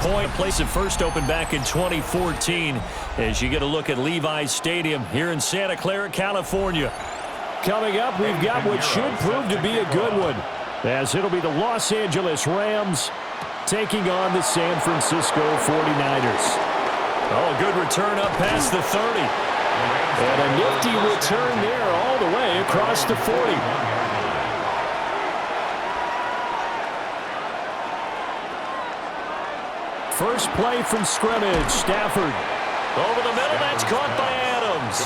point. Place it first opened back in 2014 as you get a look at Levi's Stadium here in Santa Clara, California. Coming up, we've got what should prove to be a good one, as it'll be the Los Angeles Rams taking on the San Francisco 49ers. Oh, good return up past the 30. And a nifty return there all the way across the 40. First play from scrimmage, Stafford. Over the middle, that's caught by Adams.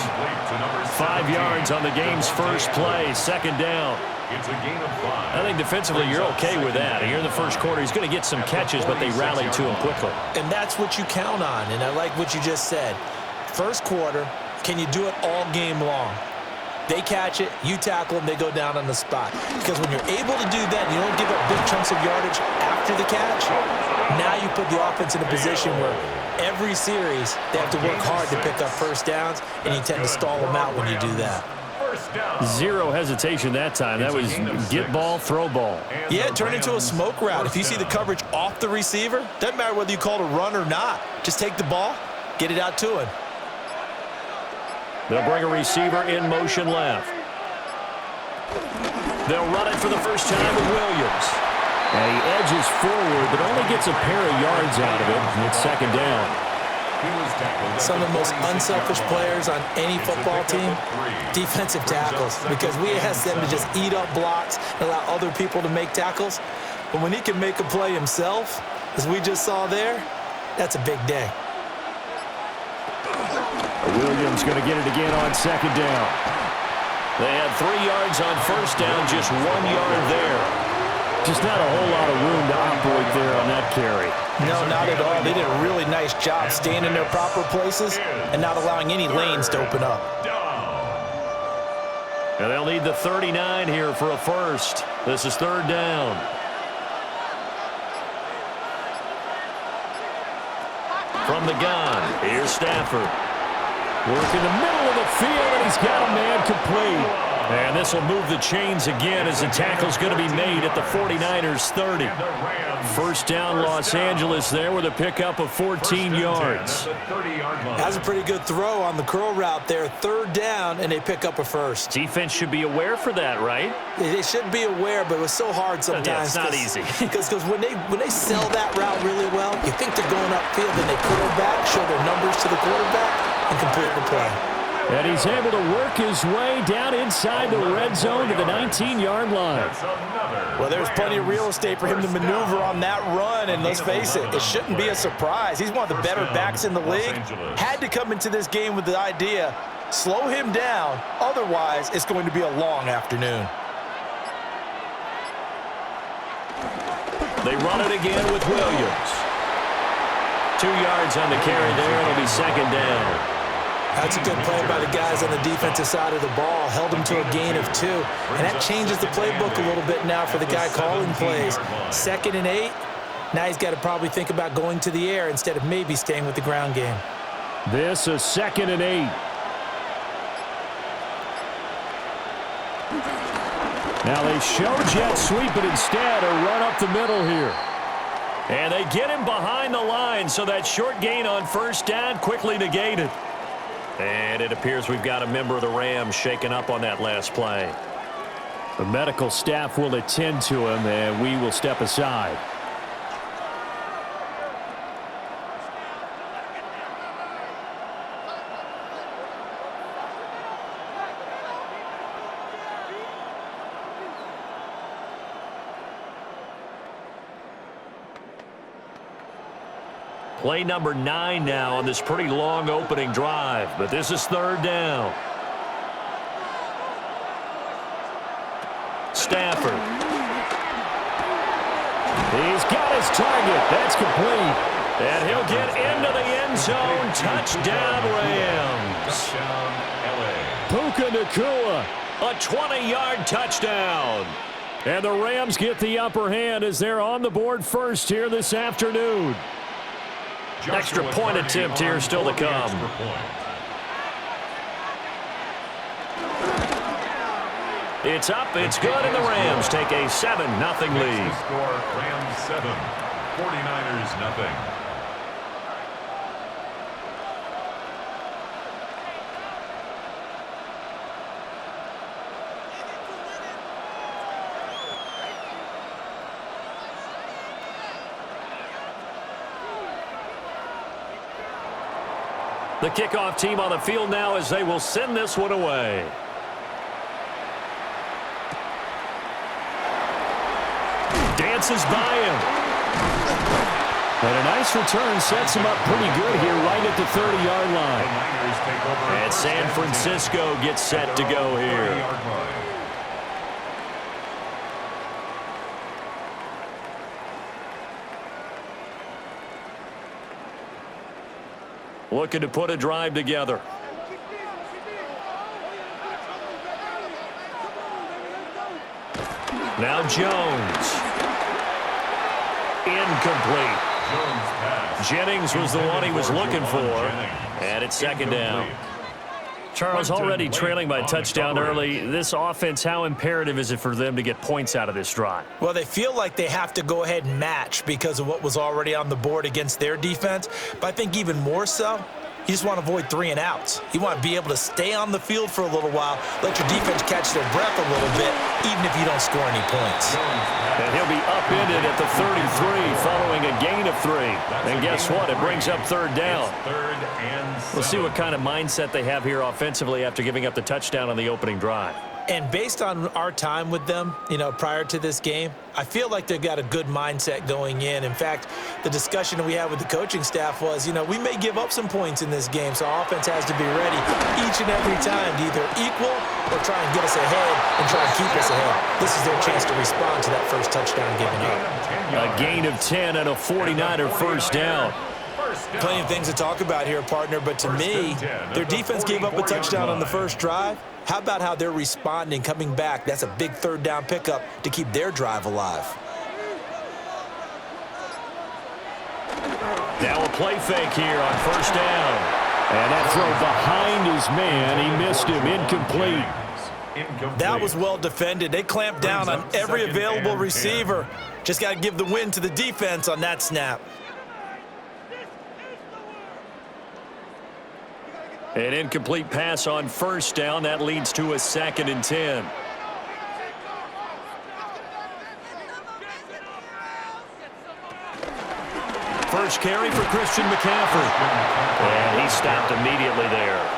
5 yards on the game's first play, second down. I think defensively you're okay with that. Here in the first quarter, he's going to get some catches, but they rallied to him quickly. And that's what you count on, and I like what you just said. First quarter, can you do it all game long? They catch it, you tackle them, they go down on the spot. Because when you're able to do that and you don't give up big chunks of yardage after the catch, now you put the offense in a position where every series they have to work hard to pick up first downs, and you tend to stall them out when you do that. Zero hesitation that time. That was get ball, throw ball. Yeah, it turned into a smoke route. If you see the coverage off the receiver, doesn't matter whether you call it a run or not. Just take the ball, get it out to him. They'll bring a receiver in motion left. They'll run it for the first time with Williams. And he edges forward, but only gets a pair of yards out of it. It's second down. Some of the most unselfish players on any football team, defensive tackles, because we ask them to just eat up blocks and allow other people to make tackles. But when he can make a play himself, as we just saw there, that's a big day. Williams going to get it again on second down. They had 3 yards on first down, just 1 yard there. Just not a whole lot of room to operate there on that carry. No, not at all. They did a really nice job staying in their proper places and not allowing any lanes to open up. And they'll need the 39 here for a first. This is third down. From the gun, here's Stafford. Working the middle of the field, and he's got a man complete. And this will move the chains again as the tackle's going to be made at the 49ers 30. First down, Los Angeles there with a pickup of 14 yards. That's a pretty good throw on the curl route there. Third down, and they pick up a first. Defense should be aware for that, right? They should be aware, but it was so hard sometimes. Yeah, it's not easy. Because when they sell that route really well, you think they're going upfield, and they curl back, show their numbers to the quarterback, and complete the play. And he's able to work his way down inside the red zone to the 19-yard line. Well, there's plenty of real estate for him to maneuver on that run, and let's face it, it shouldn't be a surprise. He's one of the better backs in the league. Had to come into this game with the idea, slow him down, otherwise it's going to be a long afternoon. They run it again with Williams. 2 yards on the carry there. It'll be second down. That's a good play by the guys on the defensive side of the ball. Held him to a gain of 2. And that changes the playbook a little bit now for the guy calling plays. 2nd and 8. Now he's got to probably think about going to the air instead of maybe staying with the ground game. This is 2nd and 8. Now they show jet sweep, but instead a run up the middle here. And they get him behind the line, so that short gain on first down quickly negated. And it appears we've got a member of the Rams shaken up on that last play. The medical staff will attend to him, and we will step aside. Play number 9 now on this pretty long opening drive, but this is third down. Stafford. He's got his target. That's complete. And he'll get into the end zone. Touchdown, Rams. Puka Nacua, a 20-yard touchdown. And the Rams get the upper hand as they're on the board first here this afternoon. Extra point attempt here still to come. It's up, it's good, and the Rams take a 7-0 lead. Score, Rams 7, 49ers 0. The kickoff team on the field now as they will send this one away. Dances by him. And a nice return sets him up pretty good here right at the 30-yard line. And San Francisco gets set to go here. Looking to put a drive together. Now Jones. Incomplete. Jennings was the one he was looking for. And it's second down. Charles, already trailing by touchdown early. This offense, how imperative is it for them to get points out of this drive? Well, they feel like they have to go ahead and match because of what was already on the board against their defense. But I think even more so, you just want to avoid 3 and outs. You want to be able to stay on the field for a little while, let your defense catch their breath a little bit, even if you don't score any points. And he'll be upended at the 33 following a gain of 3. And guess what? It brings up third down. We'll see what kind of mindset they have here offensively after giving up the touchdown on the opening drive. And based on our time with them, prior to this game, I feel like they've got a good mindset going in. In fact, the discussion that we had with the coaching staff was, we may give up some points in this game, so our offense has to be ready each and every time to either equal or try and get us ahead and try and keep us ahead. This is their chance to respond to that first touchdown given up. A gain of 10 and a 49er first down. Plenty of things to talk about here, partner, but to me, their defense gave up a touchdown on the first drive. How about how they're responding, coming back? That's a big third down pickup to keep their drive alive. Now a play fake here on first down. And that throw behind his man. He missed him. Incomplete. That was well defended. They clamped down on every available receiver. Just got to give the win to the defense on that snap. An incomplete pass on first down. That leads to a 2nd and 10. First carry for Christian McCaffrey. And he stopped immediately there.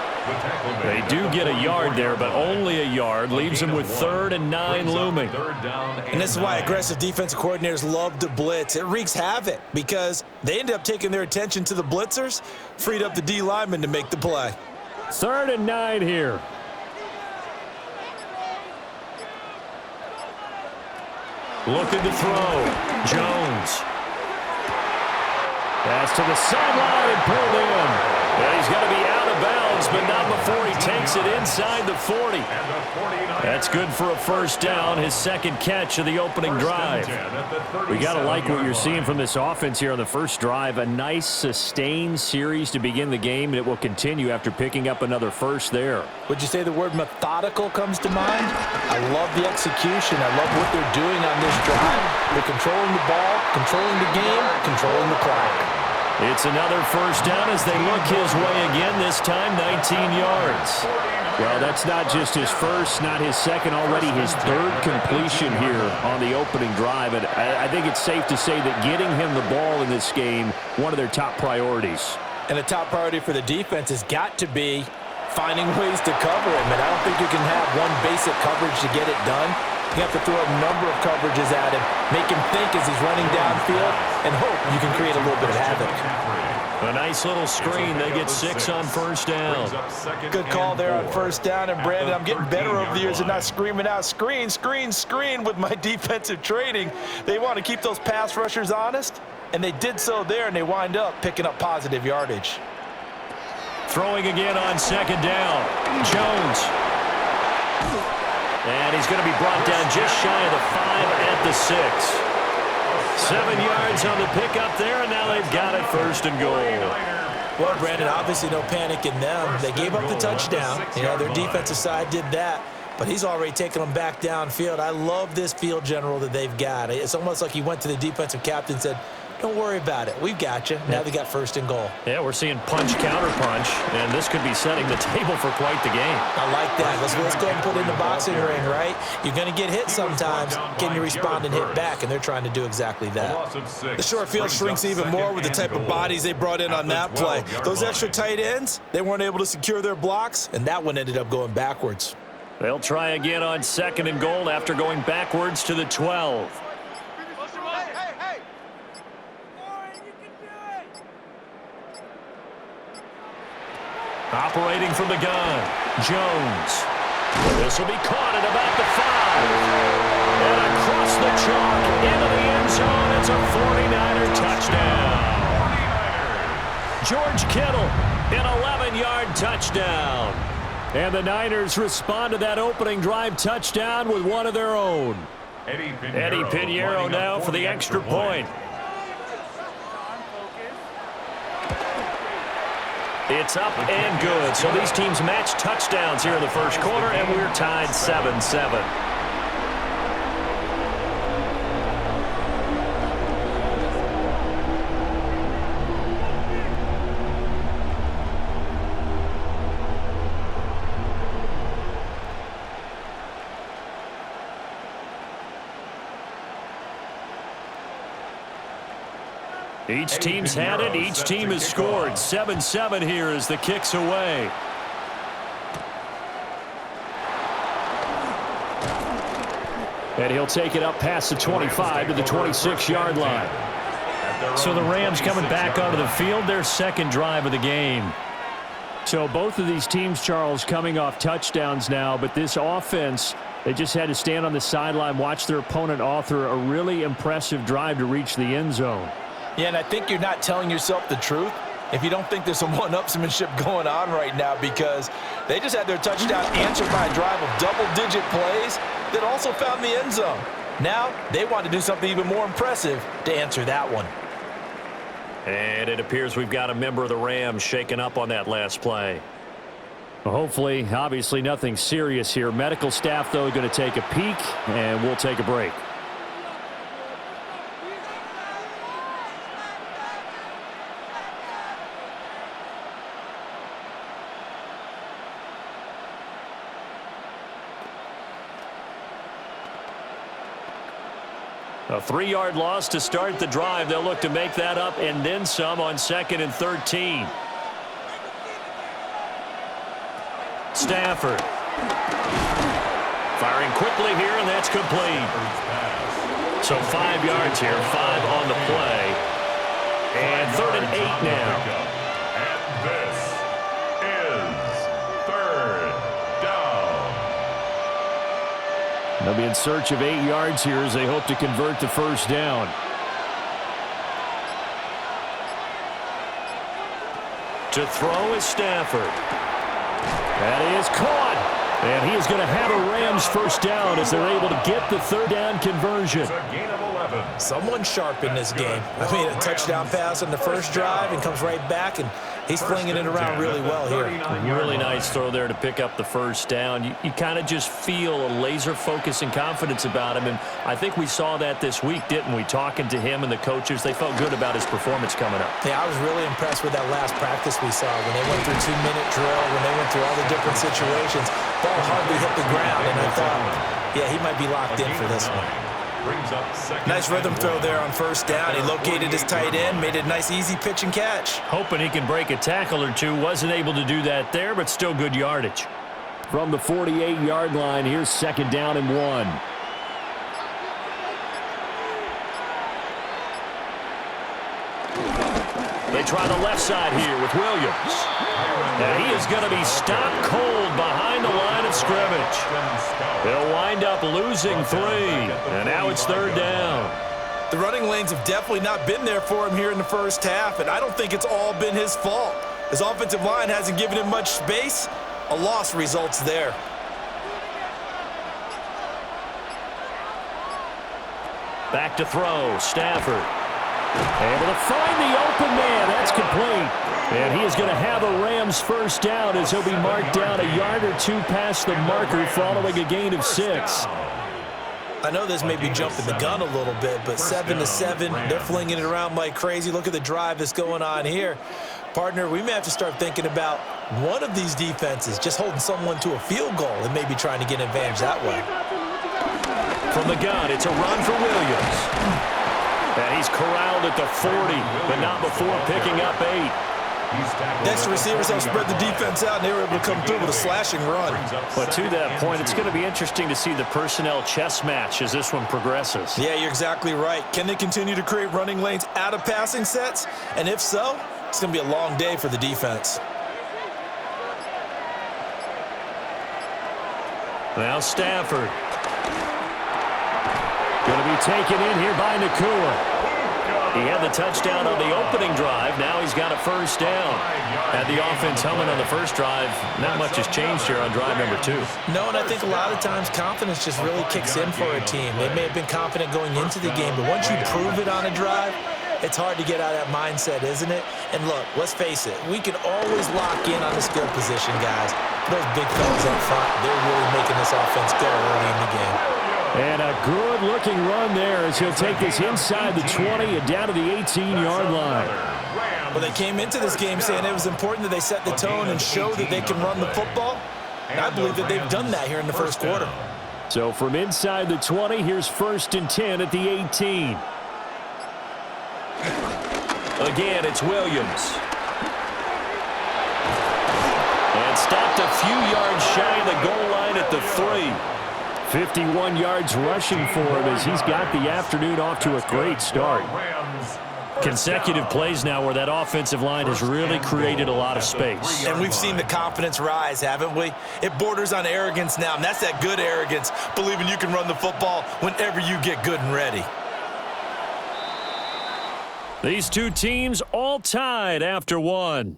They do get a yard there, but only a yard. Leaves him with 3rd and 9 looming. And this is why aggressive defensive coordinators love to blitz. It wreaks havoc because they end up taking their attention to the blitzers, freed up the D lineman to make the play. 3rd and 9 here. Looking to throw. Jones. Pass to the sideline and pulled in. And he's going to be out of bounds, but not before he takes it inside the 40. That's good for a first down, his 2nd catch of the opening drive. We got to like what you're seeing from this offense here on the first drive. A nice, sustained series to begin the game, and it will continue after picking up another first there. Would you say the word methodical comes to mind? I love the execution. I love what they're doing on this drive. They're controlling the ball, controlling the game, controlling the clock. It's another first down as they look his way again, this time 19 yards. Well, that's not just his first, not his second, already his 3rd completion here on the opening drive. And I think it's safe to say that getting him the ball in this game, one of their top priorities. And the top priority for the defense has got to be finding ways to cover him. And I don't think you can have one basic coverage to get it done. You have to throw a number of coverages at him, make him think as he's running downfield, and hope you can create a little bit of havoc. A nice little screen. They get 6 on first down. Good call there on first down. And, Brandon, I'm getting better over the years and not screaming out, screen, screen, screen with my defensive training. They want to keep those pass rushers honest, and they did so there, and they wind up picking up positive yardage. Throwing again on 2nd down. Jones. And he's going to be brought down just shy of the 5 at the 6. 7 yards on the pickup there, and now they've got it 1st and goal. Well, Brandon, obviously no panic in them. They gave up the touchdown. Their defensive side did that, but he's already taken them back downfield. I love this field general that they've got. It's almost like he went to the defensive captain and said, Don't worry about it. We've got you. Now they got first and goal. Yeah, we're seeing punch, counter punch, and this could be setting the table for quite the game. I like that. Let's go ahead and put it in the boxing ring, right? You're going to get hit sometimes. Can you respond and hit back? And they're trying to do exactly that. The short field shrinks even more with the type of bodies they brought in on that play. Those extra tight ends, they weren't able to secure their blocks, And that one ended up going backwards. They'll try again on second and goal after going backwards to the 12. Operating from the gun, Jones. This will be caught at about the 5. And across the chalk into the end zone. It's a 49er touchdown. George Kittle, an 11-yard touchdown. And the Niners respond to that opening drive touchdown with one of their own. Eddie Pinheiro now for the extra point. It's up and good. So these teams match touchdowns here in the first quarter, and we're tied 7-7. Each team's had it. Each team has scored. 7-7 here as the kick's away. And he'll take it up past the 25 to the 26-yard line. So the Rams coming back onto the field, their second drive of the game. So both of these teams, Charles, coming off touchdowns now, but this offense, they just had to stand on the sideline, watch their opponent author a really impressive drive to reach the end zone. Yeah, and I think you're not telling yourself the truth if you don't think there's some one-upsmanship going on right now, because they just had their touchdown answered by a drive of double-digit plays that also found the end zone. Now they want to do something even more impressive to answer that one. And it appears we've got a member of the Rams shaken up on that last play. Well, hopefully, obviously nothing serious here. Medical staff, though, going to take a peek, and we'll take a break. A 3-yard loss to start the drive. They'll look to make that up and then some on 2nd and 13. Stafford. Firing quickly here, and that's complete. So 5 yards here, 5 on the play. And 3rd and 8 now. And this is 3rd down. They'll be in search of 8 yards here as they hope to convert the first down. To throw is Stafford. That is caught. And he is going to have a Rams first down as they're able to get the 3rd down conversion. It's a gain of 11. Someone sharp in this game. I mean, a touchdown pass on the first drive and comes right back, and he's flinging it around really well here. Really nice throw there to pick up the first down. You kind of just feel a laser focus and confidence about him, and I think we saw that this week, didn't we? Talking to him and the coaches, they felt good about his performance coming up. Yeah, I was really impressed with that last practice we saw when they went through 2-minute drill, when they went through all the different situations. Ball hardly hit the ground, and I thought, yeah, he might be locked in for this one. nice rhythm throw there on first down. He located his tight end, made it a nice easy pitch and catch. Hoping he can break a tackle or two. Wasn't able to do that there, but still good yardage. From the 48-yard line, here's 2nd down and 1. They try the left side here with Williams. And he is going to be stopped cold behind the line of scrimmage. They'll wind up losing 3. And now it's 3rd down. The running lanes have definitely not been there for him here in the first half, and I don't think it's all been his fault. His offensive line hasn't given him much space. A loss results there. Back to throw, Stafford. Able to find the open man. That's complete. And he is going to have a Rams first down as he'll be marked down a yard or two past the marker following a gain of 6. I know this may be jumping the gun a little bit, but 7-7, they're flinging it around like crazy. Look at the drive that's going on here. Partner, we may have to start thinking about one of these defenses just holding someone to a field goal and maybe trying to get an advantage that way. From the gun, it's a run for Williams. And he's corralled at the 40, but not before picking up 8. Next, receivers have spread the defense out, and they were able to come through with a slashing run. But to that point, it's going to be interesting to see the personnel chess match as this one progresses. Yeah, you're exactly right. Can they continue to create running lanes out of passing sets? And if so, it's going to be a long day for the defense. Now Stafford. Going to be taken in here by Nakua. He had the touchdown on the opening drive. Now he's got a first down. Had the offense humming on the first drive. Not much has changed here on drive number 2. No, and I think a lot of times confidence just really kicks in for a team. They may have been confident going into the game, but once you prove it on a drive, it's hard to get out of that mindset, isn't it? And look, let's face it, we can always lock in on the skill position, guys. Those big fellas up front, they're really making this offense go early in the game. And a good-looking run there as he'll take this inside the 20 and down to the 18-yard line. Well, they came into this game saying it was important that they set the tone and show that they can run the football. And I believe that they've done that here in the first quarter. So from inside the 20, here's 1st and 10 at the 18. Again, it's Williams. And stopped a few yards shy of the goal line at the 3. 51 yards rushing for him as he's got the afternoon off to a great start. Consecutive plays now where that offensive line has really created a lot of space. And we've seen the confidence rise, haven't we? It borders on arrogance now, and that's that good arrogance, believing you can run the football whenever you get good and ready. These two teams all tied after 1.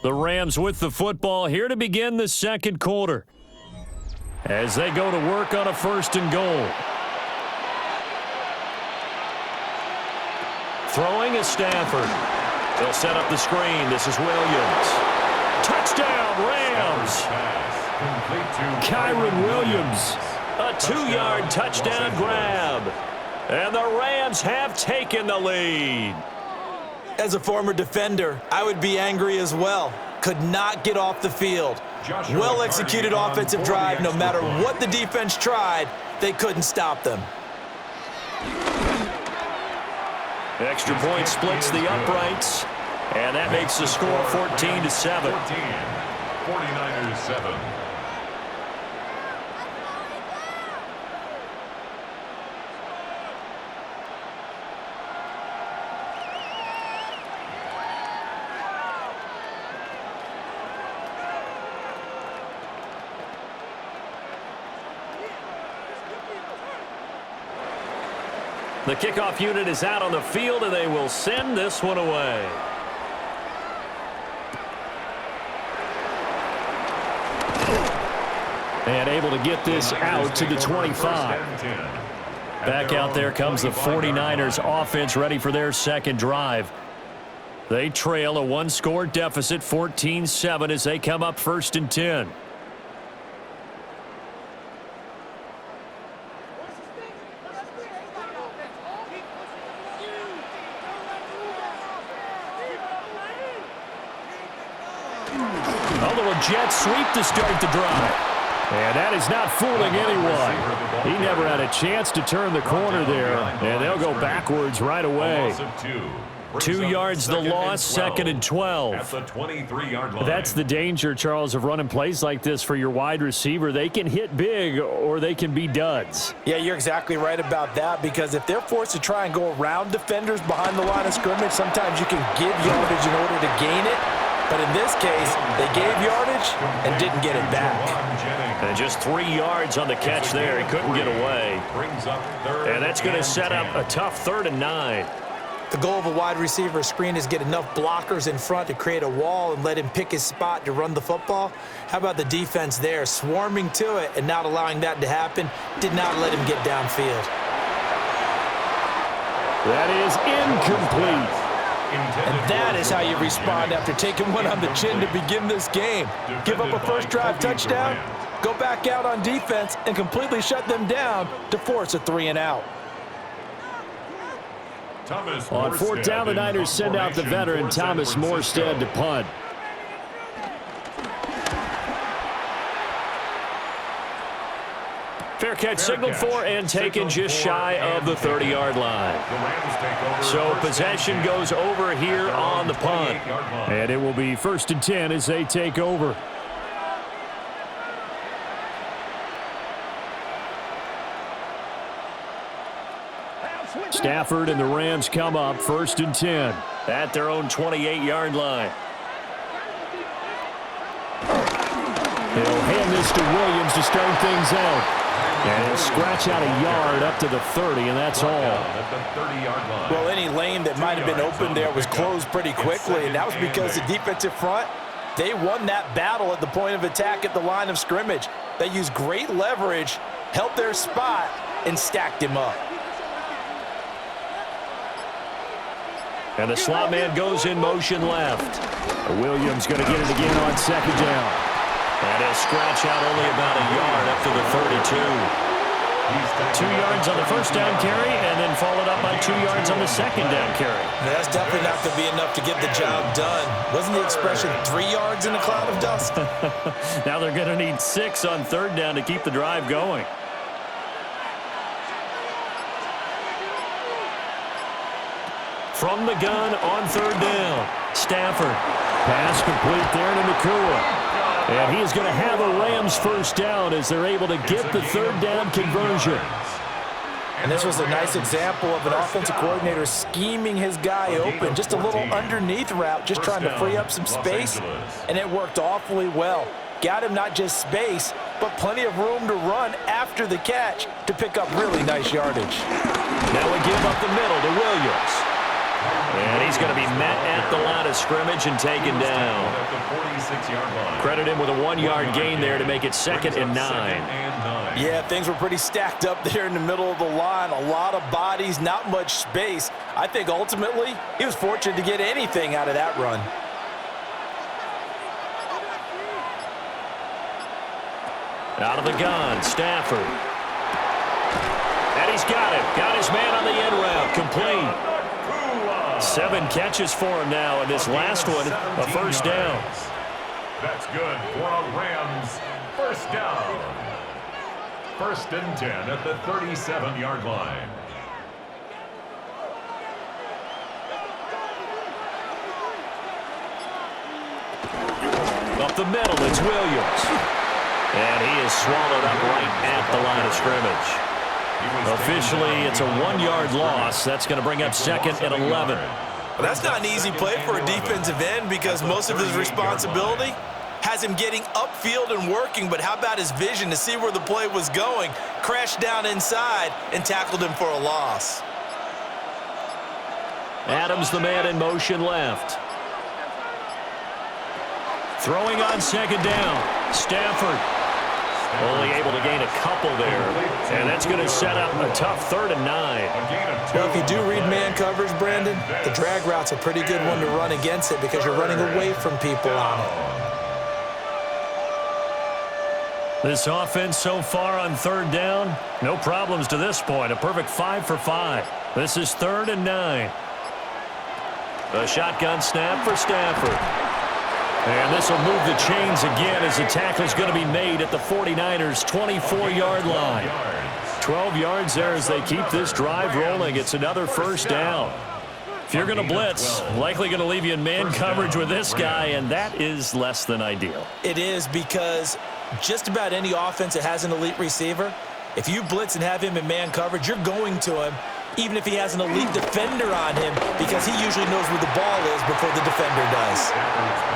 The Rams with the football here to begin the second quarter as they go to work on a 1st and goal. Throwing is Stafford. They'll set up the screen. This is Williams. Touchdown, Rams. Kyron Williams. A 2-yard touchdown grab. And the Rams have taken the lead. As a former defender, I would be angry as well. Could not get off the field. Well-executed offensive drive. No matter what the defense tried, they couldn't stop them. Extra point splits the uprights, and that makes the score 14-7. 49ers 7. The kickoff unit is out on the field, and they will send this one away. And able to get this out to the 25. Back out there comes the 49ers offense ready for their second drive. They trail a 1-score deficit, 14-7, as they come up 1st and 10. A little jet sweep to start the drive. And that is not fooling anyone. He never had a chance to turn the corner there, and they'll go backwards right away. 2 yards the loss, 2nd and 12. At the 23-yard line. That's the danger, Charles, of running plays like this for your wide receiver. They can hit big or they can be duds. Yeah, you're exactly right about that, because if they're forced to try and go around defenders behind the line of scrimmage, sometimes you can give yardage in order to gain it. But in this case, they gave yardage and didn't get it back. And just 3 yards on the catch there. He couldn't get away. And that's going to set up a tough 3rd and 9. The goal of a wide receiver screen is get enough blockers in front to create a wall and let him pick his spot to run the football. How about the defense there, swarming to it and not allowing that to happen? Did not let him get downfield. That is incomplete. And that is how you respond after taking one on the chin to begin this game. Give up a first drive touchdown, go back out on defense, and completely shut them down to force a 3-and-out. On fourth down, the Niners send out the veteran Thomas Morstead to punt. Fair catch signaled for and taken just shy of the 30-yard line. So possession goes over here on the punt. And it will be 1st and 10 as they take over. Stafford and the Rams come up 1st and 10. At their own 28-yard line. They'll hand this to Williams to start things out. And he'll scratch out a yard up to the 30, and that's all. Well, any lane that might have been open there was closed pretty quickly, and that was because the defensive front, they won that battle at the point of attack at the line of scrimmage. They used great leverage, held their spot, and stacked him up. And the slot man goes in motion left. Williams going to get it again on 2nd down. And he'll scratch out only about a yard up to the 32. 2 yards on the first down carry, and then followed up by 2 yards on the second down carry. That's definitely not going to be enough to get the job done. Wasn't the expression 3 yards in a cloud of dust? Now they're going to need 6 on 3rd down to keep the drive going. From the gun on 3rd down, Stafford. Pass complete there to Nakua. And he is going to have a Rams first down as they're able to get the 3rd down conversion. And this was a nice example of an offensive coordinator scheming his guy open. Just a little underneath route, just trying to free up some space. And it worked awfully well. Got him not just space, but plenty of room to run after the catch to pick up really nice yardage. Now we give up the middle to Williams. And he's going to be met at the line of scrimmage and taken down. Credit him with a 1-yard gain there to make it 2nd and 9. Yeah, things were pretty stacked up there in the middle of the line. A lot of bodies, not much space. I think ultimately he was fortunate to get anything out of that run. Out of the gun, Stafford. And he's got it. Got his man on the end route. Complete. 7 catches for him now, and this last one, a first down. That's good for a Rams first down. 1st and 10 at the 37-yard line. Up the middle, it's Williams. And he is swallowed up right at the line of scrimmage. Officially, it's a 1-yard loss. That's going to bring up 2nd and 11. Well, that's not an easy play for a defensive end because most of his responsibility has him getting upfield and working, but how about his vision to see where the play was going, crashed down inside, and tackled him for a loss. Adams, the man in motion left. Throwing on 2nd down, Stafford. Only able to gain a couple there, and that's going to set up a tough 3rd and 9. Well, if you do read man coverage, Brandon, the drag route's a pretty good one to run against it because you're running away from people on it. This offense so far on 3rd down, no problems to this point. A perfect 5 for 5. This is 3rd and 9. A shotgun snap for Stafford. And this will move the chains again as the tackle's going to be made at the 49ers' 24-yard line. 12 yards there as they keep this drive rolling. It's another first down. If you're going to blitz, likely going to leave you in man coverage with this guy, and that is less than ideal. It is because just about any offense that has an elite receiver, if you blitz and have him in man coverage, you're going to him, even if he has an elite defender on him, because he usually knows where the ball is before the defender does.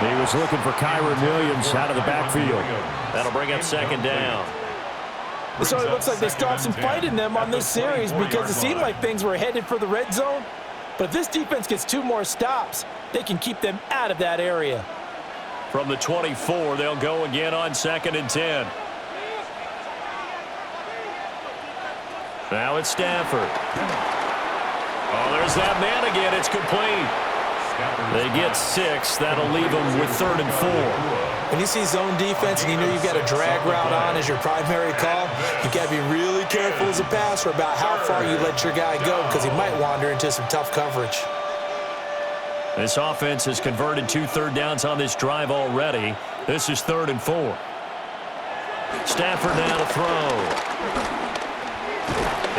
He was looking for Kyron Williams out of the backfield. That'll bring up 2nd down. So it looks like they stopped some fight in them on this series because it seemed like things were headed for the red zone. But if this defense gets 2 more stops, they can keep them out of that area. From the 24, they'll go again on 2nd and 10. Now it's Stafford. Oh, there's that man again. It's complete. They get 6. That'll leave them with 3rd and 4. When you see zone defense and you know you've got a drag route on as your primary call, you've got to be really careful as a passer about how far you let your guy go because he might wander into some tough coverage. This offense has converted 2 third downs on this drive already. This is 3rd and 4. Stafford now to throw.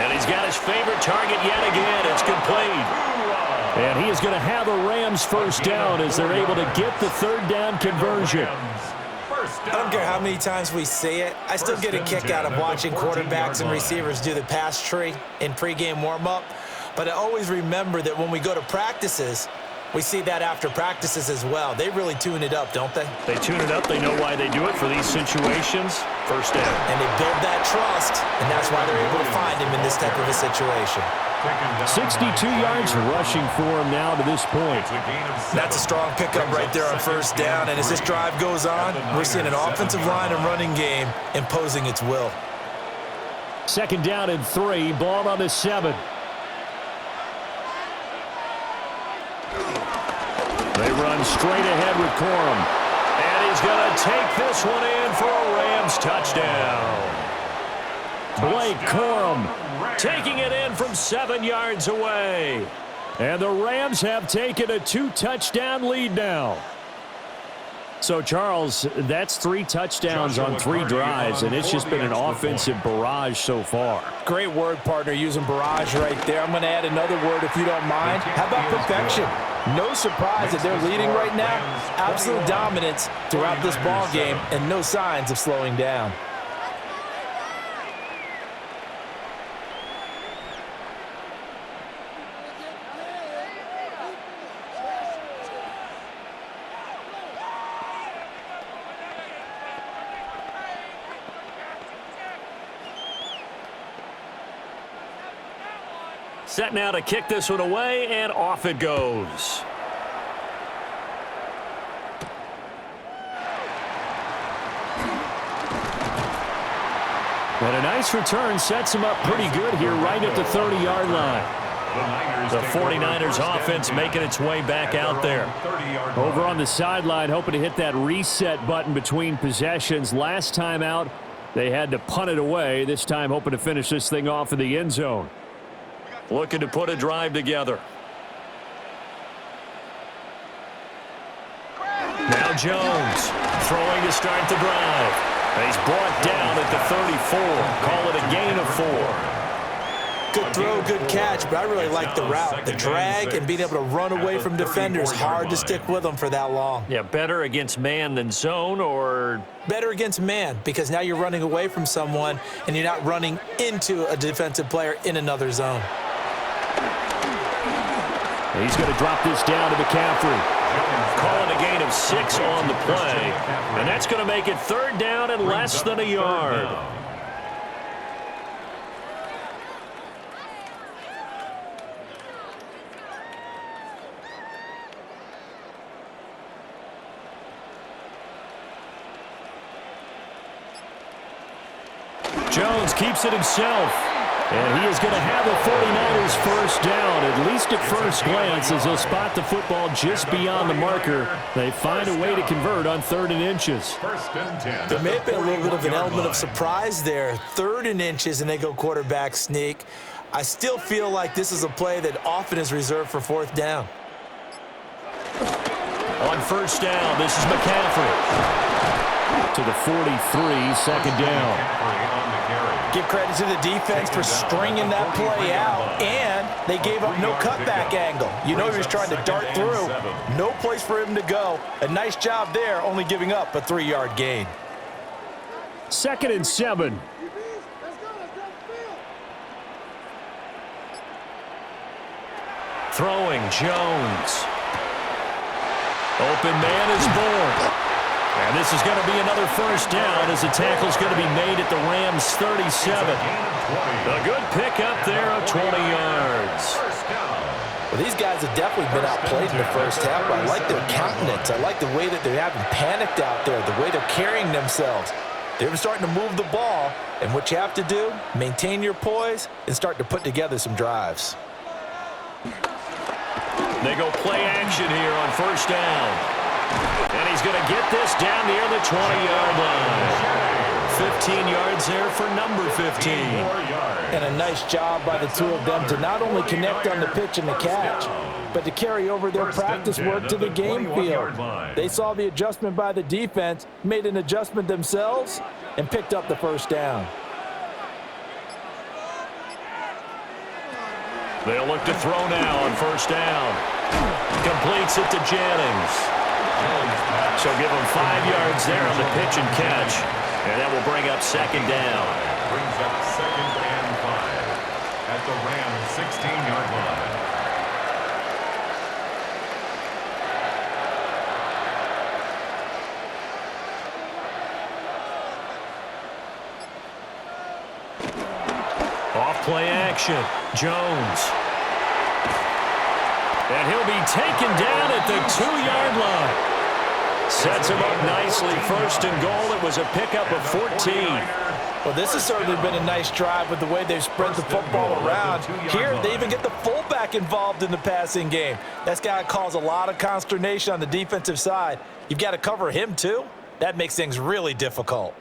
And he's got his favorite target yet again. It's complete. And he is going to have a Rams first down as they're able to get the 3rd down conversion. I don't care how many times we say it. I still get a kick out of watching quarterbacks and receivers do the pass tree in pregame warm-up. But I always remember that when we go to practices, we see that after practices as well. They really tune it up, don't they? They tune it up. They know why they do it for these situations. First down. And they build that trust, and that's why they're able to find him in this type of a situation. 62 yards rushing for him now to this point. That's a strong pickup right there on first down. And as this drive goes on, we're seeing an offensive line and running game imposing its will. 2nd down and 3. Ball on the 7. They run straight ahead with Corum. And he's going to take this one in for a Rams touchdown. Blake Corum taking it in from 7 yards away. And the Rams have taken a 2-touchdown lead now. So, Charles, that's 3 touchdowns on 3 drives, and it's just been an offensive barrage so far. Great word, partner, using barrage right there. I'm going to add another word if you don't mind. How about perfection? No surprise that they're leading right now. Absolute dominance throughout this ball game and no signs of slowing down. Set now to kick this one away, and off it goes. And a nice return sets him up pretty good here right at the 30-yard line. The 49ers offense making its way back out there. Over on the sideline, hoping to hit that reset button between possessions. Last time out, they had to punt it away. This time hoping to finish this thing off in the end zone. Looking to put a drive together. Now Jones throwing to start the drive. And he's brought down at the 34. Call it a gain of 4. Good throw, good catch, but I really like the route. The drag and being able to run away from defenders. Hard to stick with them for that long. Yeah, better against man than zone, or? Better against man, because now you're running away from someone and you're not running into a defensive player in another zone. He's going to drop this down to McCaffrey. Calling a gain of 6 on the play. And that's going to make it 3rd down and less than a yard. Jones keeps it himself. And he is going to have the 49ers first down, at least at first glance, as they'll spot the football just beyond the marker. They find a way to convert on 3rd and inches. There may have been a little bit of an element of surprise there. 3rd and inches, and they go quarterback sneak. I still feel like this is a play that often is reserved for 4th down. On first down, this is McCaffrey. To the 43, 2nd down. Give credit to the defense for stringing that play out, and they gave up no cutback angle. You know he was trying to dart through. No place for him to go. A nice job there, only giving up a 3-yard gain. 2nd and 7. Throwing, Jones. Open man is born. And this is going to be another first down as the tackle's going to be made at the Rams' 37. A good pickup there of 20 yards. Well, these guys have definitely been outplayed in the first half, but I like their countenance. I like the way that they haven't panicked out there, the way they're carrying themselves. They're starting to move the ball, and what you have to do, maintain your poise and start to put together some drives. 2nd They go play action here on first down. And he's going to get this down near the 20-yard line. 15 yards there for number 15. And a nice job by the two of them to not only connect on the pitch and the catch, but to carry over their practice work to the game field. They saw the adjustment by the defense, made an adjustment themselves, and picked up the first down. They'll look to throw now on first down. Completes it to Jennings. So give him 5 yards there on the pitch and catch. And that will bring up second down. Brings up 2nd and 5 at the Rams 16-yard line. Off play action. Jones. And he'll be taken down at the 2-yard line. Sets him up nicely. First and goal. It was a pickup of 14. Well, this has certainly been a nice drive with the way they've spread the football around. Here, they even get the fullback involved in the passing game. That's got to cause a lot of consternation on the defensive side. You've got to cover him, too. That makes things really difficult.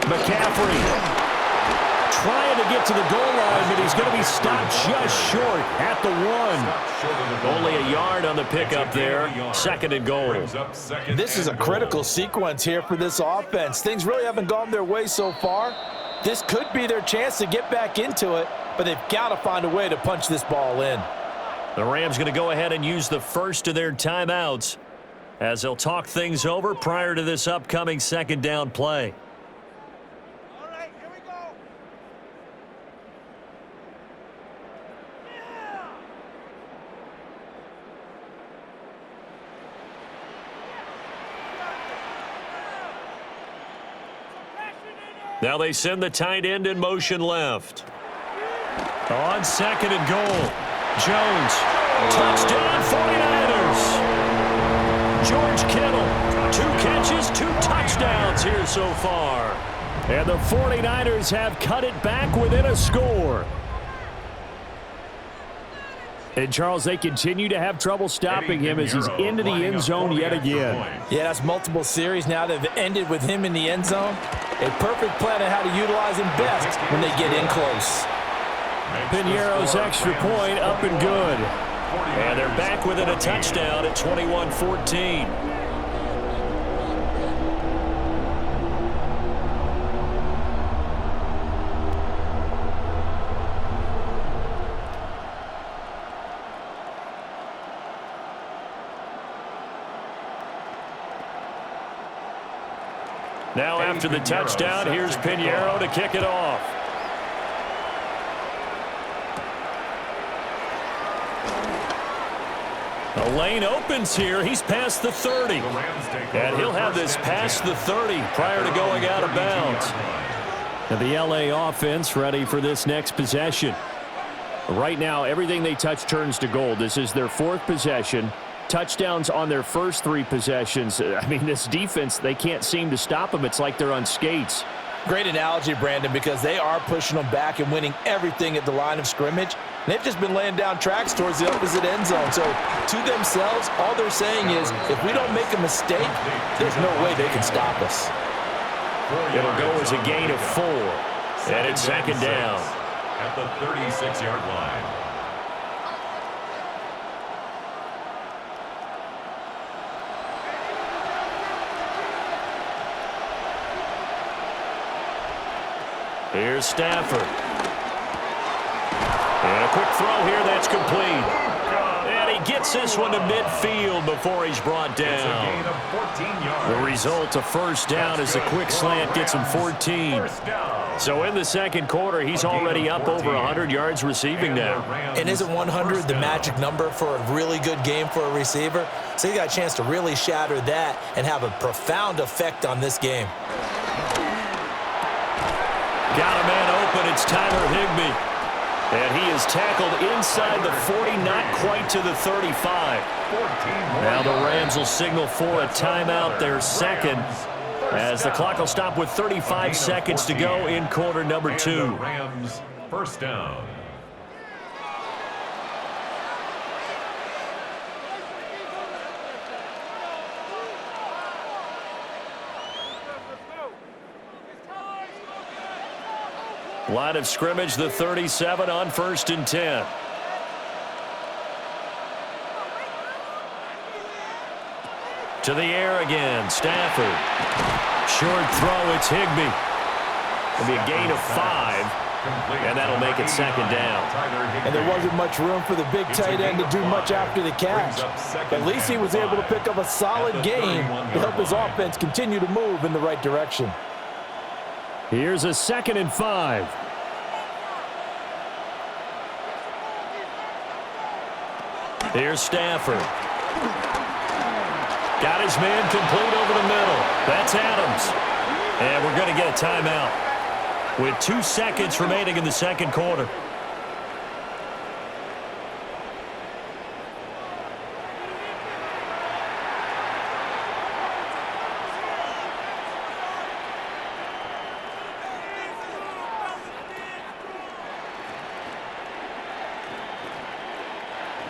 McCaffrey trying to get to the goal line, but he's going to be stopped just short at the 1. Only a yard on the pickup there. Second and goal. This is a critical sequence here for this offense. Things really haven't gone their way so far. This could be their chance to get back into it, but they've got to find a way to punch this ball in. The Rams going to go ahead and use the first of their timeouts as they'll talk things over prior to this upcoming second down play. Now they send the tight end in motion left. On second and goal. Jones. Touchdown 49ers. George Kittle. 2 catches, 2 touchdowns here so far. And the 49ers have cut it back within a score. And, Charles, they continue to have trouble stopping him as he's into the end zone yet again. Yeah, that's multiple series now that have ended with him in the end zone. A perfect plan on how to utilize him best when they get in close. Piñeiro's extra point up and good. And they're back within a touchdown at 21-14. Now after the touchdown, here's Piñeiro to kick it off. The lane opens here. He's past the 30. And he'll have this past the 30 prior to going out of bounds. And the LA offense ready for this next possession. Right now, everything they touch turns to gold. This is their 4th possession. Touchdowns on their first 3 possessions. I mean, this defense, they can't seem to stop them. It's like they're on skates. Great analogy, Brandon, because they are pushing them back and winning everything at the line of scrimmage. And they've just been laying down tracks towards the opposite end zone. So to themselves, all they're saying is, if we don't make a mistake, there's no way they can stop us. It'll go as a gain of 4. And it's second down. At the 36-yard line. Here's Stafford. And a quick throw here that's complete. And he gets this one to midfield before he's brought down. The result, a first down as the quick slant gets him 14. So in the second quarter, he's already up over 100 yards receiving now. And isn't 100 the magic number for a really good game for a receiver? So he got a chance to really shatter that and have a profound effect on this game. Got a man open. It's Tyler Higbee. And he is tackled inside the 40, not quite to the 35. Now the Rams will signal for a timeout, their second, as the clock will stop with 35 seconds to go in quarter number 2. Rams, first down. Line of scrimmage, the 37 on 1st and 10. To the air again, Stafford. Short throw, it's Higbee. It'll be a gain of 5, and that'll make it second down. And there wasn't much room for the big tight end to do much after the catch. At least he was able to pick up a solid gain to help his offense continue to move in the right direction. Here's a 2nd and 5. Here's Stafford. Got his man complete over the middle. That's Adams. And we're going to get a timeout with 2 seconds remaining in the second quarter.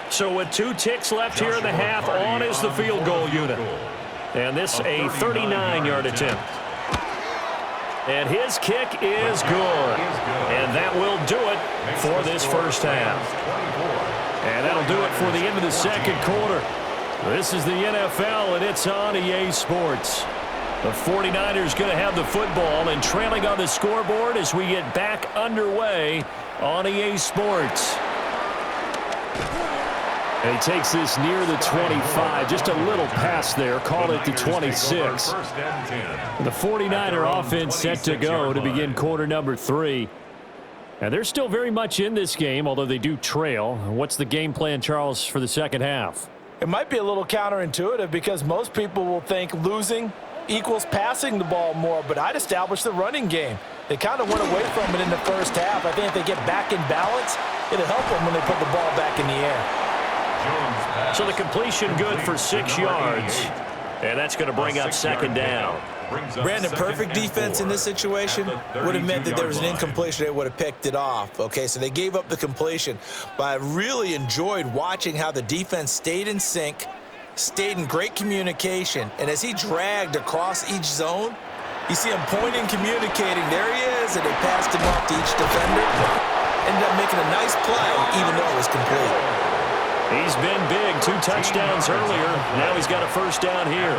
So with 2 ticks left here in the half, on is the field goal unit. And this a 39-yard attempt. And his kick is good. And that will do it for this first half. And that'll do it for the end of the second quarter. This is the NFL, and it's on EA Sports. The 49ers going to have the football and trailing on the scoreboard as we get back underway on EA Sports. And he takes this near the 25, just a little pass there, call it the 26. The 49er offense set to go to begin quarter number 3. And they're still very much in this game, although they do trail. What's the game plan, Charles, for the second half? It might be a little counterintuitive because most people will think losing equals passing the ball more, but I'd establish the running game. They kind of went away from it in the first half. I think if they get back in balance, it'll help them when they put the ball back in the air. So the completion good for 6 yards. And that's going to bring up second down. Brandon, perfect defense in this situation would have meant that there was an incompletion. They would have picked it off. Okay, so they gave up the completion. But I really enjoyed watching how the defense stayed in sync, stayed in great communication. And as he dragged across each zone, you see him pointing, communicating. There he is, and they passed him off to each defender. Ended up making a nice play, even though it was complete. He's been big, 2 touchdowns earlier. Now he's got a first down here.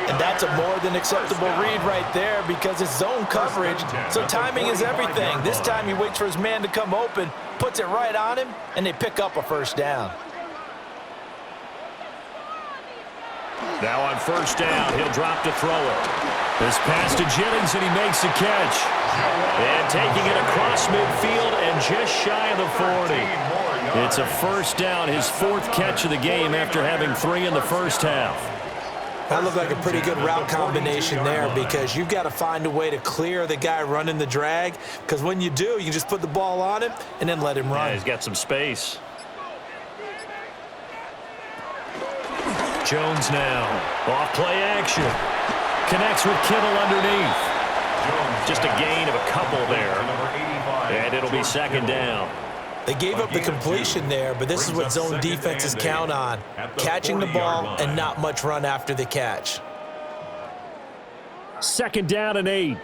And that's a more than acceptable read right there because it's zone coverage, so timing is everything. This time he waits for his man to come open, puts it right on him, and they pick up a first down. Now on first down, he'll drop to throw it. This pass to Jennings, and he makes the catch. And taking it across midfield and just shy of the 40. It's a first down, his 4th catch of the game after having 3 in the first half. That looked like a pretty good route combination there because you've got to find a way to clear the guy running the drag because when you do, you just put the ball on him and then let him run. Yeah, he's got some space. Jones now. Off play action. Connects with Kittle underneath. Just a gain of a couple there. And it'll be second down. They gave up the completion there, but this is what zone defenses count on. Catching the ball and not much run after the catch. 2nd down and 8.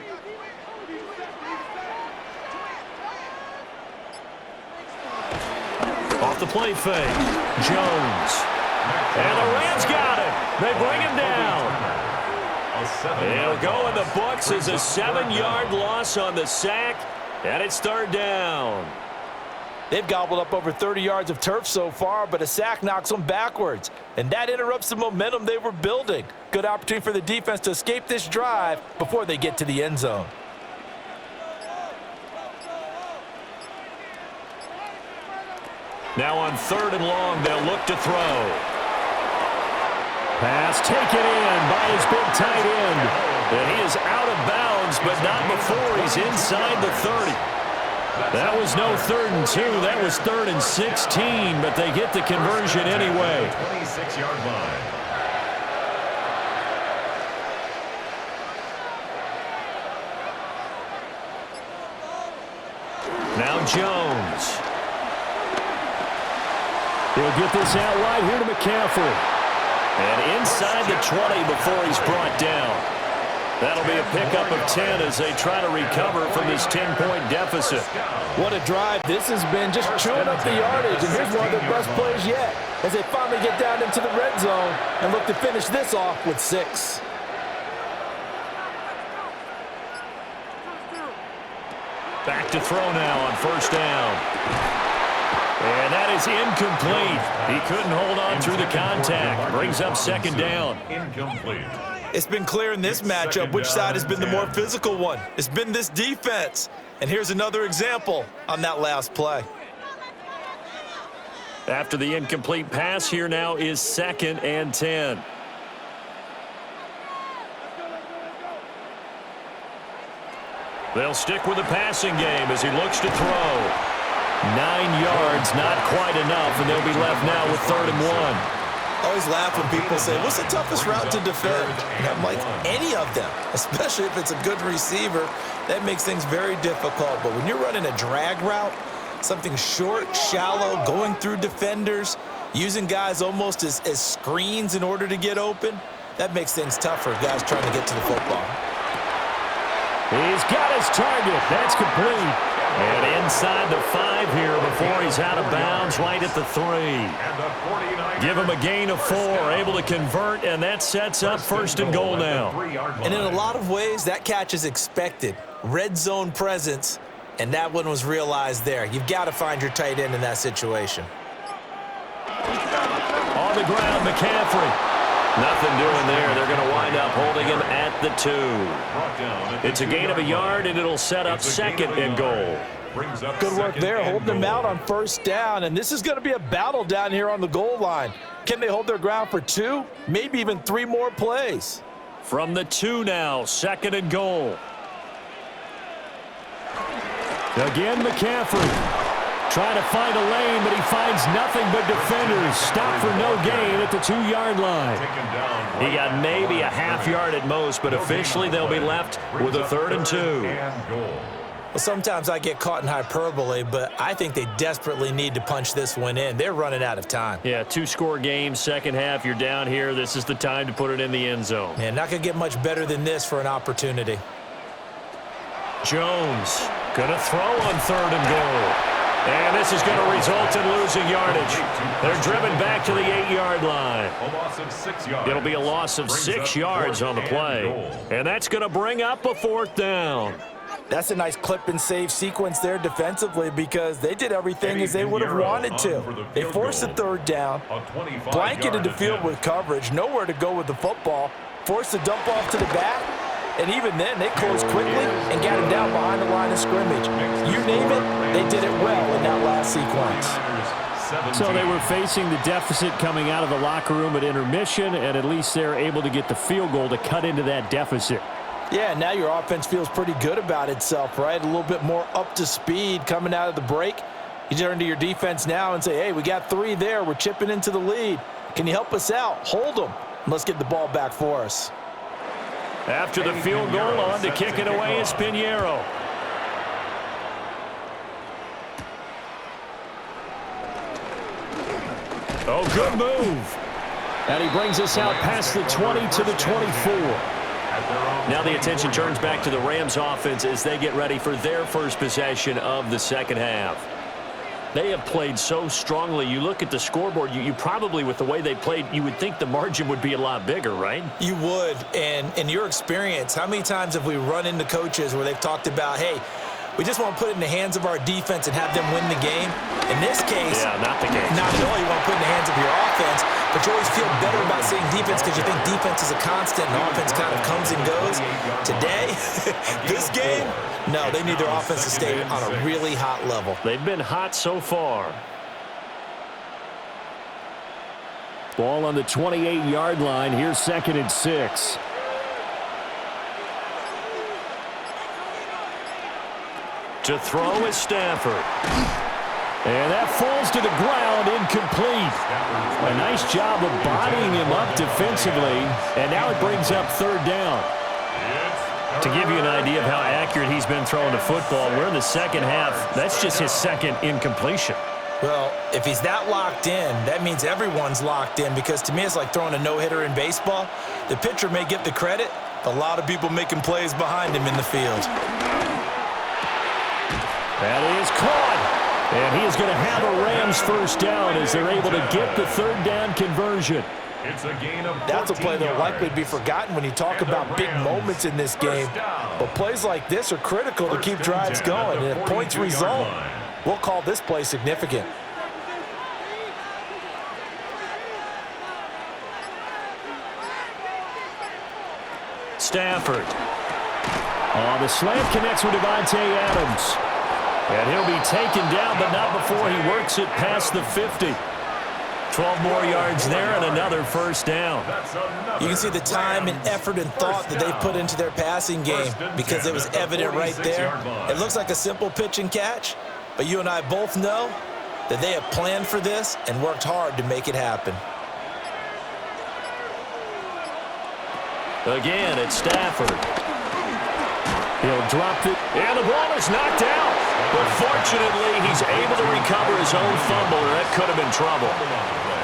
Off the play fake. Jones. And the Rams got it. They bring him down. It'll go in the books as a 7-yard loss on the sack, and it's 3rd down. They've gobbled up over 30 yards of turf so far, but a sack knocks them backwards. And that interrupts the momentum they were building. Good opportunity for the defense to escape this drive before they get to the end zone. Now on 3rd and long, they'll look to throw. Pass taken in by his big tight end. And he is out of bounds, but not before he's inside the 30. That was no 3rd and 2. That was 3rd and 16, but they get the conversion anyway. 26-yard line. Now Jones. He'll get this out wide here to McCaffrey. And inside the 20 before he's brought down. That'll be a pickup of 10 as they try to recover from this 10-point deficit. What a drive this has been, just chewing up the yardage. And here's one of their best plays yet as they finally get down into the red zone and look to finish this off with 6. Back to throw now on 1st down. And that is incomplete. He couldn't hold on through the contact. Brings up 2nd down. Incomplete. It's been clear in this matchup which side has been the more physical one. It's been this defense. And here's another example on that last play. After the incomplete pass, here now is 2nd and 10. They'll stick with the passing game as he looks to throw. 9 yards, not quite enough, and they'll be left now with 3rd and 1. I always laugh when people say, what's the toughest route to defend? And I'm like, any of them, especially if it's a good receiver. That makes things very difficult. But when you're running a drag route, something short, shallow, going through defenders, using guys almost as screens in order to get open, that makes things tougher, guys trying to get to the football. He's got his target. That's complete. And inside the 5 here before he's out of bounds, right at the 3. Give him a gain of 4, able to convert, and that sets up 1st and goal now. And in a lot of ways, that catch is expected. Red zone presence, and that one was realized there. You've got to find your tight end in that situation. On the ground, McCaffrey. Nothing doing there. They're going to wind up holding him at the 2. It's a gain of a yard, and it'll set up 2nd and goal. Good work there, holding them out on 1st down. And this is going to be a battle down here on the goal line. Can they hold their ground for 2, maybe even 3 more plays? From the 2 now, 2nd and goal. Again, McCaffrey. Trying to find a lane, but he finds nothing but defenders. Stop for no gain at the 2-yard line. He got maybe a half yard at most, but officially they'll be left with a 3rd and 2. Well, sometimes I get caught in hyperbole, but I think they desperately need to punch this one in. They're running out of time. Yeah, 2-score game, second half. You're down here. This is the time to put it in the end zone. Man, not going to get much better than this for an opportunity. Jones going to throw on 3rd and goal. And this is going to result in losing yardage. They're driven back to the 8-yard line. A loss of 6 yards. It'll be a loss of 6 yards on the play. And that's going to bring up a 4th down. That's a nice clip and save sequence there defensively because they did everything as they would have wanted to. They forced the 3rd down, blanketed the field with coverage, nowhere to go with the football, forced the dump off to the back, and even then they closed quickly and got him down behind the line of scrimmage. You name it, they did it well in that last sequence. So they were facing the deficit coming out of the locker room at intermission, and at least they're able to get the field goal to cut into that deficit. Yeah, now your offense feels pretty good about itself, right? A little bit more up to speed coming out of the break. You turn to your defense now and say, hey, we got 3 there. We're chipping into the lead. Can you help us out? Hold them. And let's get the ball back for us. After the field goal, on to kick it away is Pinheiro. Oh, good move. And he brings us out past the 20 to the 24. Now the attention turns back to the Rams offense as they get ready for their first possession of the second half. They have played so strongly. You look at the scoreboard, you probably, with the way they played, you would think the margin would be a lot bigger, right? You would. And in your experience, how many times have we run into coaches where they've talked about, hey, we just want to put it in the hands of our defense and have them win the game? In this case, not the case. Not at all. You want to put it in the hands of your offense, but you always feel better about saying defense because you think defense is a constant and offense kind of comes and goes. Today, this game, no, they need their offense to stay on a really hot level. They've been hot so far. Ball on the 28-yard line. Here's 2nd and 6. To throw is Stafford. And that falls to the ground, incomplete. A nice job of bodying him up defensively, and now it brings up third down. To give you an idea of how accurate he's been throwing the football, we're in the second half. That's just his second incompletion. Well, if he's that locked in, that means everyone's locked in, because to me it's like throwing a no-hitter in baseball. The pitcher may get the credit, but a lot of people making plays behind him in the field. That is caught. And he is going to have a Rams first down as they're able to get the third down conversion. It's a gain of 14 That's a play that'll yards. likely be forgotten when you talk about big moments in this game. But plays like this are critical to keep drives going. And if points result, we'll call this play significant. Stafford. Oh, the slant connects with Devontae Adams. And he'll be taken down, but not before he works it past the 50. 12 more yards there and another first down. You can see the time and effort and thought that they've put into their passing game, because it was evident right there. It looks like a simple pitch and catch, but you and I both know that they have planned for this and worked hard to make it happen. Again, it's Stafford. He'll drop it, and the ball is knocked out. But fortunately, he's able to recover his own fumble, or that could have been trouble.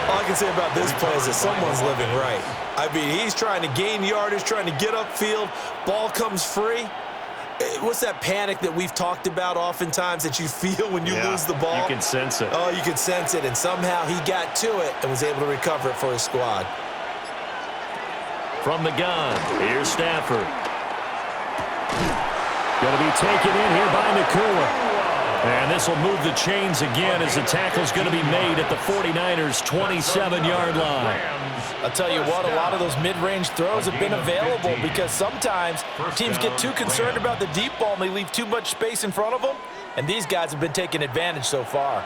All I can say about this play is that someone's living right. I mean, he's trying to gain yardage, trying to get upfield. Ball comes free. What's that panic that we've talked about oftentimes that you feel when you lose the ball? You can sense it. Oh, you can sense it, and somehow he got to it and was able to recover it for his squad. From the gun, here's Stafford. Going to be taken in here by Nakua. And this will move the chains again as the tackle's going to be made at the 49ers' 27-yard line. I'll tell you what, a lot of those mid-range throws have been available, because sometimes teams get too concerned about the deep ball and they leave too much space in front of them, and these guys have been taking advantage so far.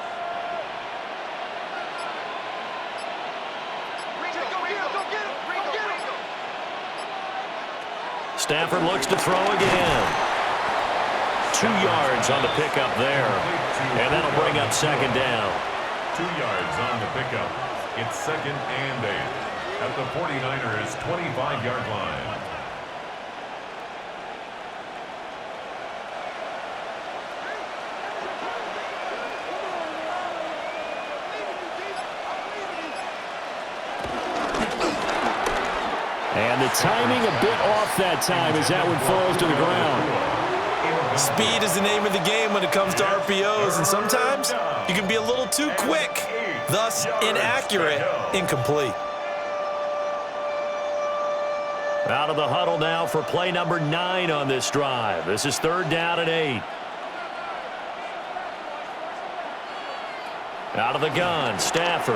Stafford looks to throw again. 2 yards on the pickup there. And that'll bring up second down. 2 yards on the pickup. It's 2nd and 8 at the 49ers' 25-yard line. And the timing a bit off that time as that one falls to the ground. Speed is the name of the game when it comes to RPOs, and sometimes you can be a little too quick, thus inaccurate, incomplete. Out of the huddle now for play number 9 on this drive. This is 3rd down and 8. Out of the gun, Stafford.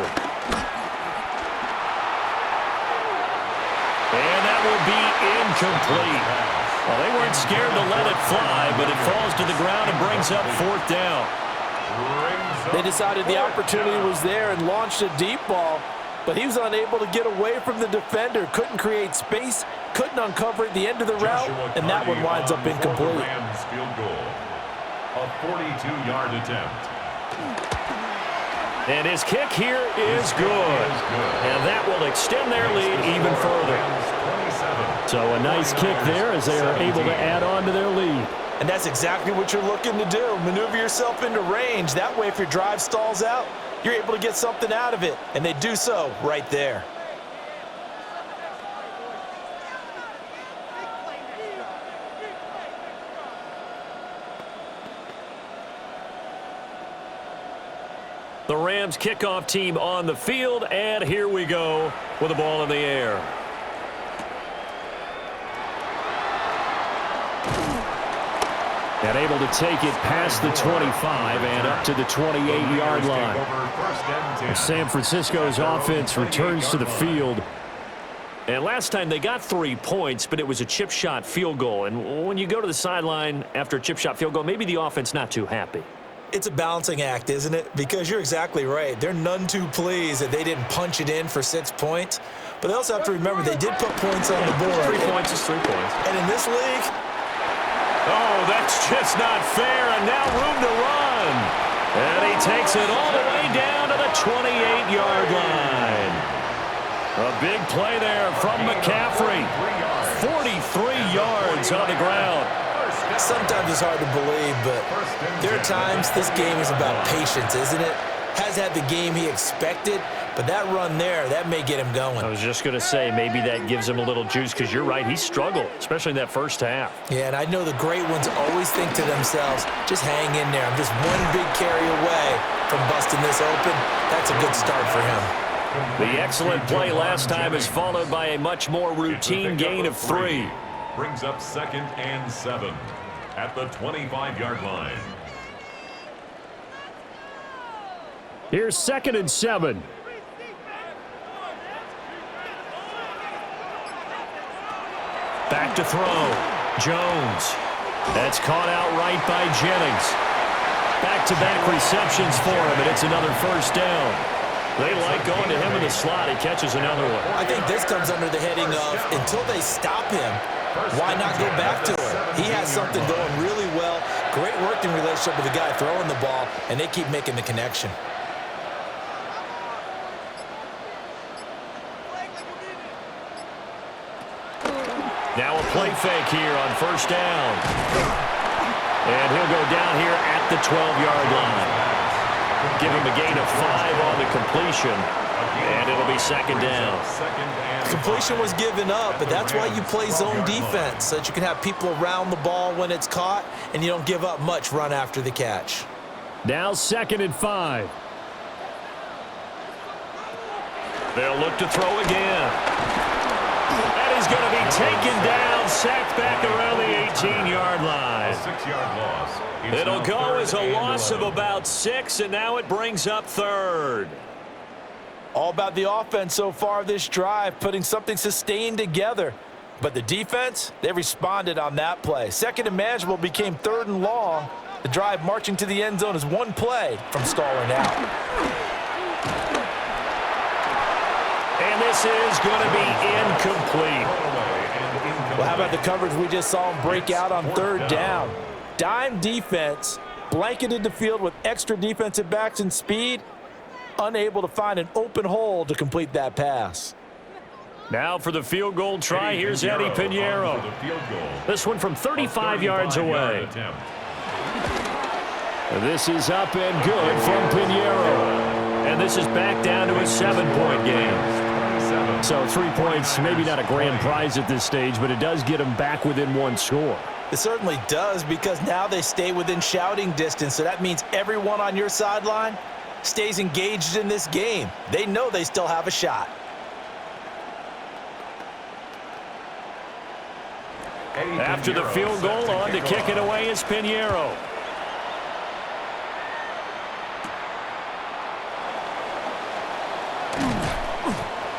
And that will be incomplete. Well, they weren't scared to let it fly, but it falls to the ground and brings up 4th down. They decided the opportunity was there and launched a deep ball, but he was unable to get away from the defender, couldn't create space, couldn't uncover at the end of the route, and that one winds up incomplete. Rams field goal. A 42-yard attempt. And his kick here is good. And that will extend their lead even further. So a nice kick there as they are able to add on to their lead. And that's exactly what you're looking to do. Maneuver yourself into range. That way, if your drive stalls out, you're able to get something out of it. And they do so right there. The Rams kickoff team on the field, and here we go with the ball in the air. And able to take it past the 25 and up to the 28-yard line. San Francisco's offense returns to the field. And last time they got 3 points, but it was a chip shot field goal. And when you go to the sideline after a chip shot field goal, maybe the offense not too happy. It's a balancing act, isn't it? Because you're exactly right. They're none too pleased that they didn't punch it in for 6 points. But they also have to remember they did put points on the board. 3 points is 3 points. And in this league, Oh, that's just not fair, and now room to run. And he takes it all the way down to the 28-yard line. A big play there from McCaffrey. 43 yards on the ground. Sometimes it's hard to believe, but there are times this game is about patience, isn't it? Has had the game he expected, but that run there, that may get him going. I was just going to say, maybe that gives him a little juice, because you're right, he struggled, especially in that first half. Yeah, and I know the great ones always think to themselves, just hang in there. I'm just one big carry away from busting this open. That's a good start for him. The excellent play last time is followed by a much more routine gain of 3. Brings up 2nd and 7 at the 25-yard line. Here's 2nd and 7. Back to throw. Jones. That's caught out right by Jennings. Back-to-back receptions for him, and it's another first down. They like going to him in the slot. He catches another one. I think this comes under the heading of, until they stop him, why not go back to him? He has something going really well. Great working relationship with the guy throwing the ball, and they keep making the connection. Now a play fake here on first down. And he'll go down here at the 12-yard line. Give him a gain of 5 on the completion. And it'll be 2nd down. Completion was given up, but that's why you play zone defense, so that you can have people around the ball when it's caught, and you don't give up much run after the catch. Now 2nd and 5. They'll look to throw again. That is going to be taken down, sacked back around the 18-yard line. 6-yard loss. It'll go as a loss of about 6, and now it brings up 3rd. All about the offense so far this drive, putting something sustained together. But the defense, they responded on that play. 2nd and manageable became 3rd and long. The drive marching to the end zone is one play from stalling out. And this is going to be incomplete. Well, how about the coverage we just saw him break out on 3rd down? Dime defense, blanketed the field with extra defensive backs and speed, unable to find an open hole to complete that pass. Now for the field goal try, here's Eddie Pinheiro. This one from 35 yards away. This is up and good from Pinheiro. And this is back down to a 7-point game. So 3 points, maybe not a grand prize at this stage, but it does get them back within 1 score. It certainly does, because now they stay within shouting distance, so that means everyone on your sideline stays engaged in this game. They know they still have a shot. After the field goal, on to kick it away is Pinheiro.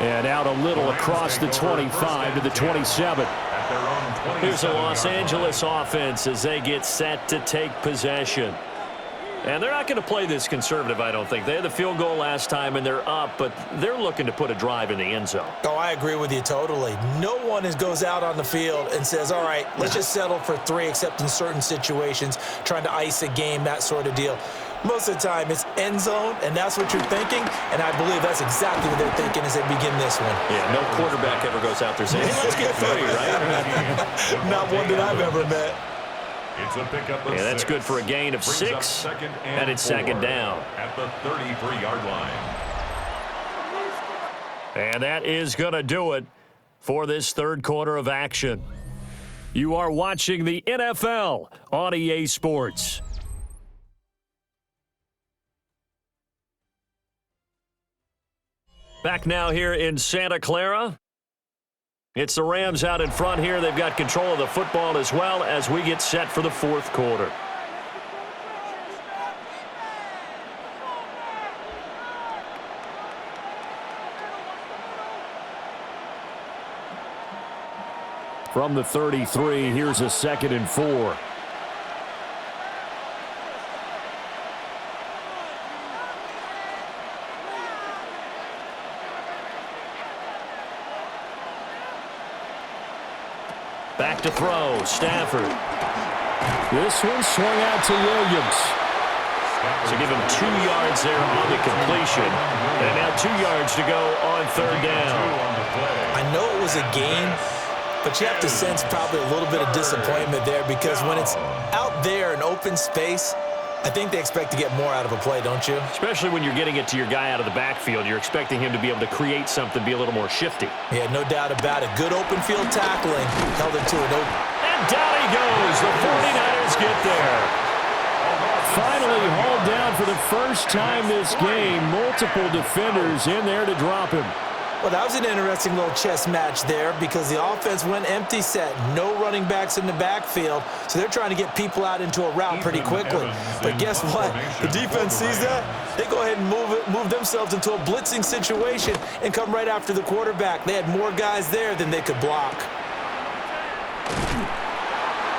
And out a little across the 25 to the 27. Here's the Los Angeles offense as they get set to take possession. And they're not going to play this conservative, I don't think. They had the field goal last time, and they're up, but they're looking to put a drive in the end zone. Oh, I agree with you totally. No one goes out on the field and says, all right, let's just settle for 3, except in certain situations, trying to ice a game, that sort of deal. Most of the time, it's end zone, and that's what you're thinking, and I believe that's exactly what they're thinking as they begin this one. Yeah, no quarterback ever goes out there saying, hey, let's get 3, right? Not one that I've ever met. It's a pickup of 6. That's good for a gain of 6, and it's 2nd down. At the 33-yard line. And that is going to do it for this 3rd quarter of action. You are watching the NFL on EA Sports. Back now here in Santa Clara. It's the Rams out in front here. They've got control of the football as well as we get set for the 4th quarter. From the 33, here's a 2nd and 4. Back to throw, Stafford. This one swung out to Williams. So give him 2 yards there on the completion. And now 2 yards to go on third down. I know it was a gain, but you have to sense probably a little bit of disappointment there because when it's out there in open space, I think they expect to get more out of a play, don't you? Especially when you're getting it to your guy out of the backfield. You're expecting him to be able to create something, be a little more shifty. Yeah, no doubt about it. Good open field tackling. Held it to an open. And down he goes. The 49ers get there. Finally hauled down for the first time this game. Multiple defenders in there to drop him. Well, that was an interesting little chess match there because the offense went empty set. No running backs in the backfield, so they're trying to get people out into a route pretty quickly. But guess what? The defense sees that. They go ahead and move themselves into a blitzing situation and come right after the quarterback. They had more guys there than they could block.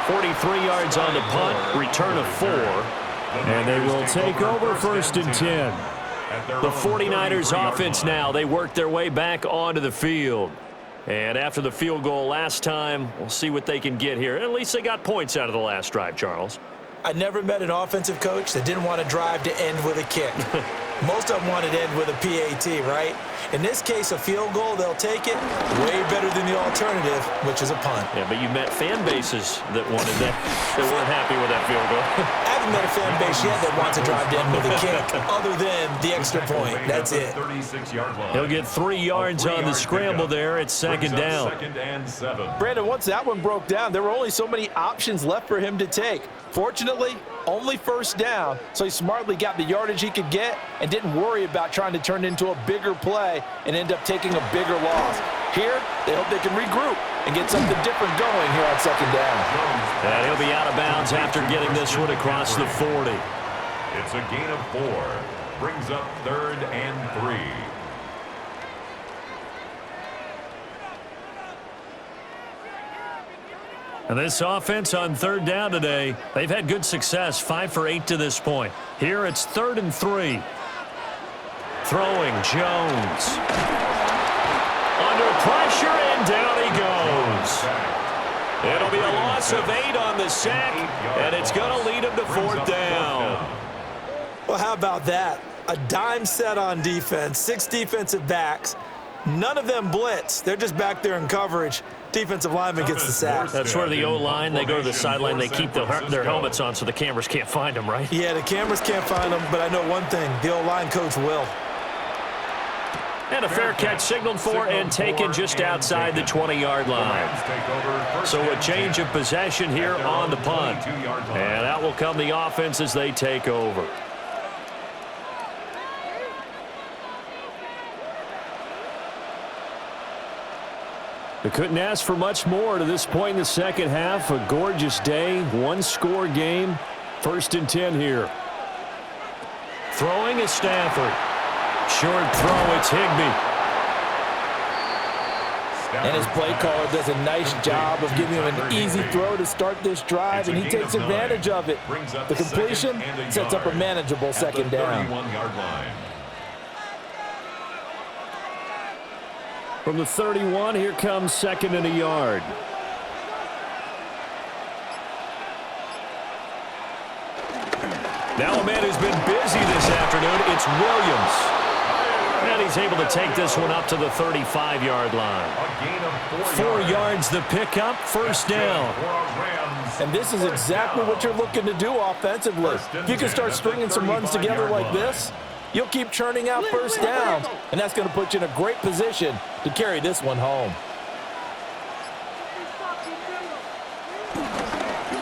43 yards on the punt, return of 4. And they will take over 1st and 10. The 49ers offense now, they work their way back onto the field. And after the field goal last time, we'll see what they can get here. At least they got points out of the last drive, Charles. I never met an offensive coach that didn't want to drive to end with a kick. Most of them wanted to end with a PAT, right? In this case, a field goal, they'll take it. Way better than the alternative, which is a punt. Yeah, but you met fan bases that wanted that, that weren't happy with that field goal. I haven't met a fan base yet that wants to drive to end with a kick, other than the extra point. That's it. He'll get 3 yards on the scramble there. It's 2nd down. Brandon, once that one broke down, there were only so many options left for him to take. Fortunately, only 1st down, so he smartly got the yardage he could get and didn't worry about trying to turn it into a bigger play and end up taking a bigger loss. Here, they hope they can regroup and get something different going here on 2nd down. And he'll be out of bounds after getting this one across the 40. It's a gain of 4. Brings up 3rd and 3. And this offense on 3rd down today, they've had good success, 5 for 8 to this point. Here it's 3rd and 3. Throwing, Jones. Under pressure, and down he goes. It'll be a loss of 8 on the sack, and it's going to lead him to 4th down. Well, how about that? A dime set on defense, 6 defensive backs. None of them blitz. They're just back there in coverage. Defensive lineman gets the sack. That's where the O-line, they go to the sideline, they keep their helmets on so the cameras can't find them, right? Yeah, the cameras can't find them, but I know one thing. The O-line coach will. And a fair catch signaled for and taken just outside the 20-yard line. So a change of possession here on the punt. And out will come the offense as they take over. They couldn't ask for much more to this point in the second half. A gorgeous day, 1-score game. 1st and 10 here. Throwing is Stafford. Short throw, it's Higbee. And his play caller does a nice job of giving him an easy throw to start this drive, and he takes advantage of it. The completion sets up a manageable 2nd down. From the 31, here comes 2nd and a yard. Now a man who's been busy this afternoon, it's Williams. And he's able to take this one up to the 35-yard line. 4 yards the pickup, 1st down. And this is exactly what you're looking to do offensively. If you can start stringing some runs together like this, you'll keep churning out 1st downs, and that's going to put you in a great position to carry this one home.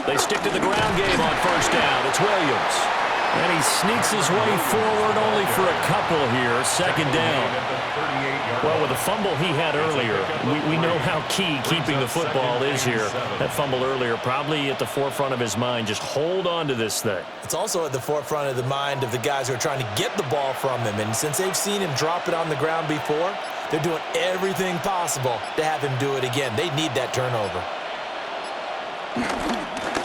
They stick to the ground game on 1st down. It's Williams. And he sneaks his way forward only for a couple here. 2nd down. Well, with the fumble he had earlier, we know how key keeping the football is here. That fumble earlier probably at the forefront of his mind. Just hold on to this thing. It's also at the forefront of the mind of the guys who are trying to get the ball from him. And since they've seen him drop it on the ground before, they're doing everything possible to have him do it again. They need that turnover.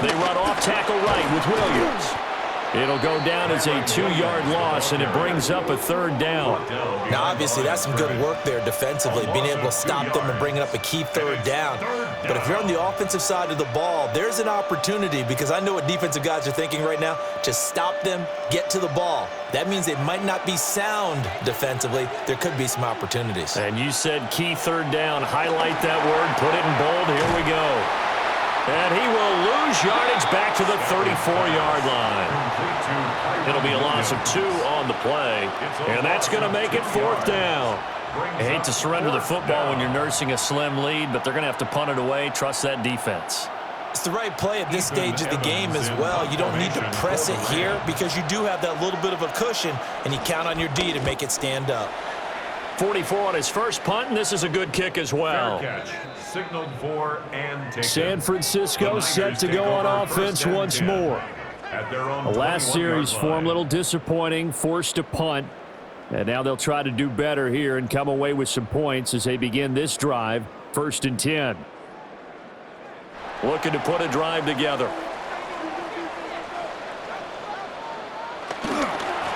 They run off tackle right with Williams. It'll go down as a 2-yard loss, and it brings up a 3rd down. Now, obviously, that's some good work there defensively, being able to stop them and bringing up a key 3rd down. But if you're on the offensive side of the ball, there's an opportunity, because I know what defensive guys are thinking right now. Just stop them, get to the ball. That means they might not be sound defensively. There could be some opportunities. And you said key 3rd down. Highlight that word. Put it in bold. Here we go. And he will lose yardage back to the 34-yard line. It'll be a loss of 2 on the play. And that's going to make it 4th down. I hate to surrender the football when you're nursing a slim lead, but they're going to have to punt it away. Trust that defense. It's the right play at this stage of the game as well. You don't need to press it here because you do have that little bit of a cushion, and you count on your D to make it stand up. 44 on his first punt, and this is a good kick as well. Fair catch. Signaled for and taken. San Francisco set to go on offense once more. At their own The last 21-yard series for him, line. a little disappointing, forced to punt. And now they'll try to do better here and come away with some points as they begin this drive, 1st and 10. Looking to put a drive together.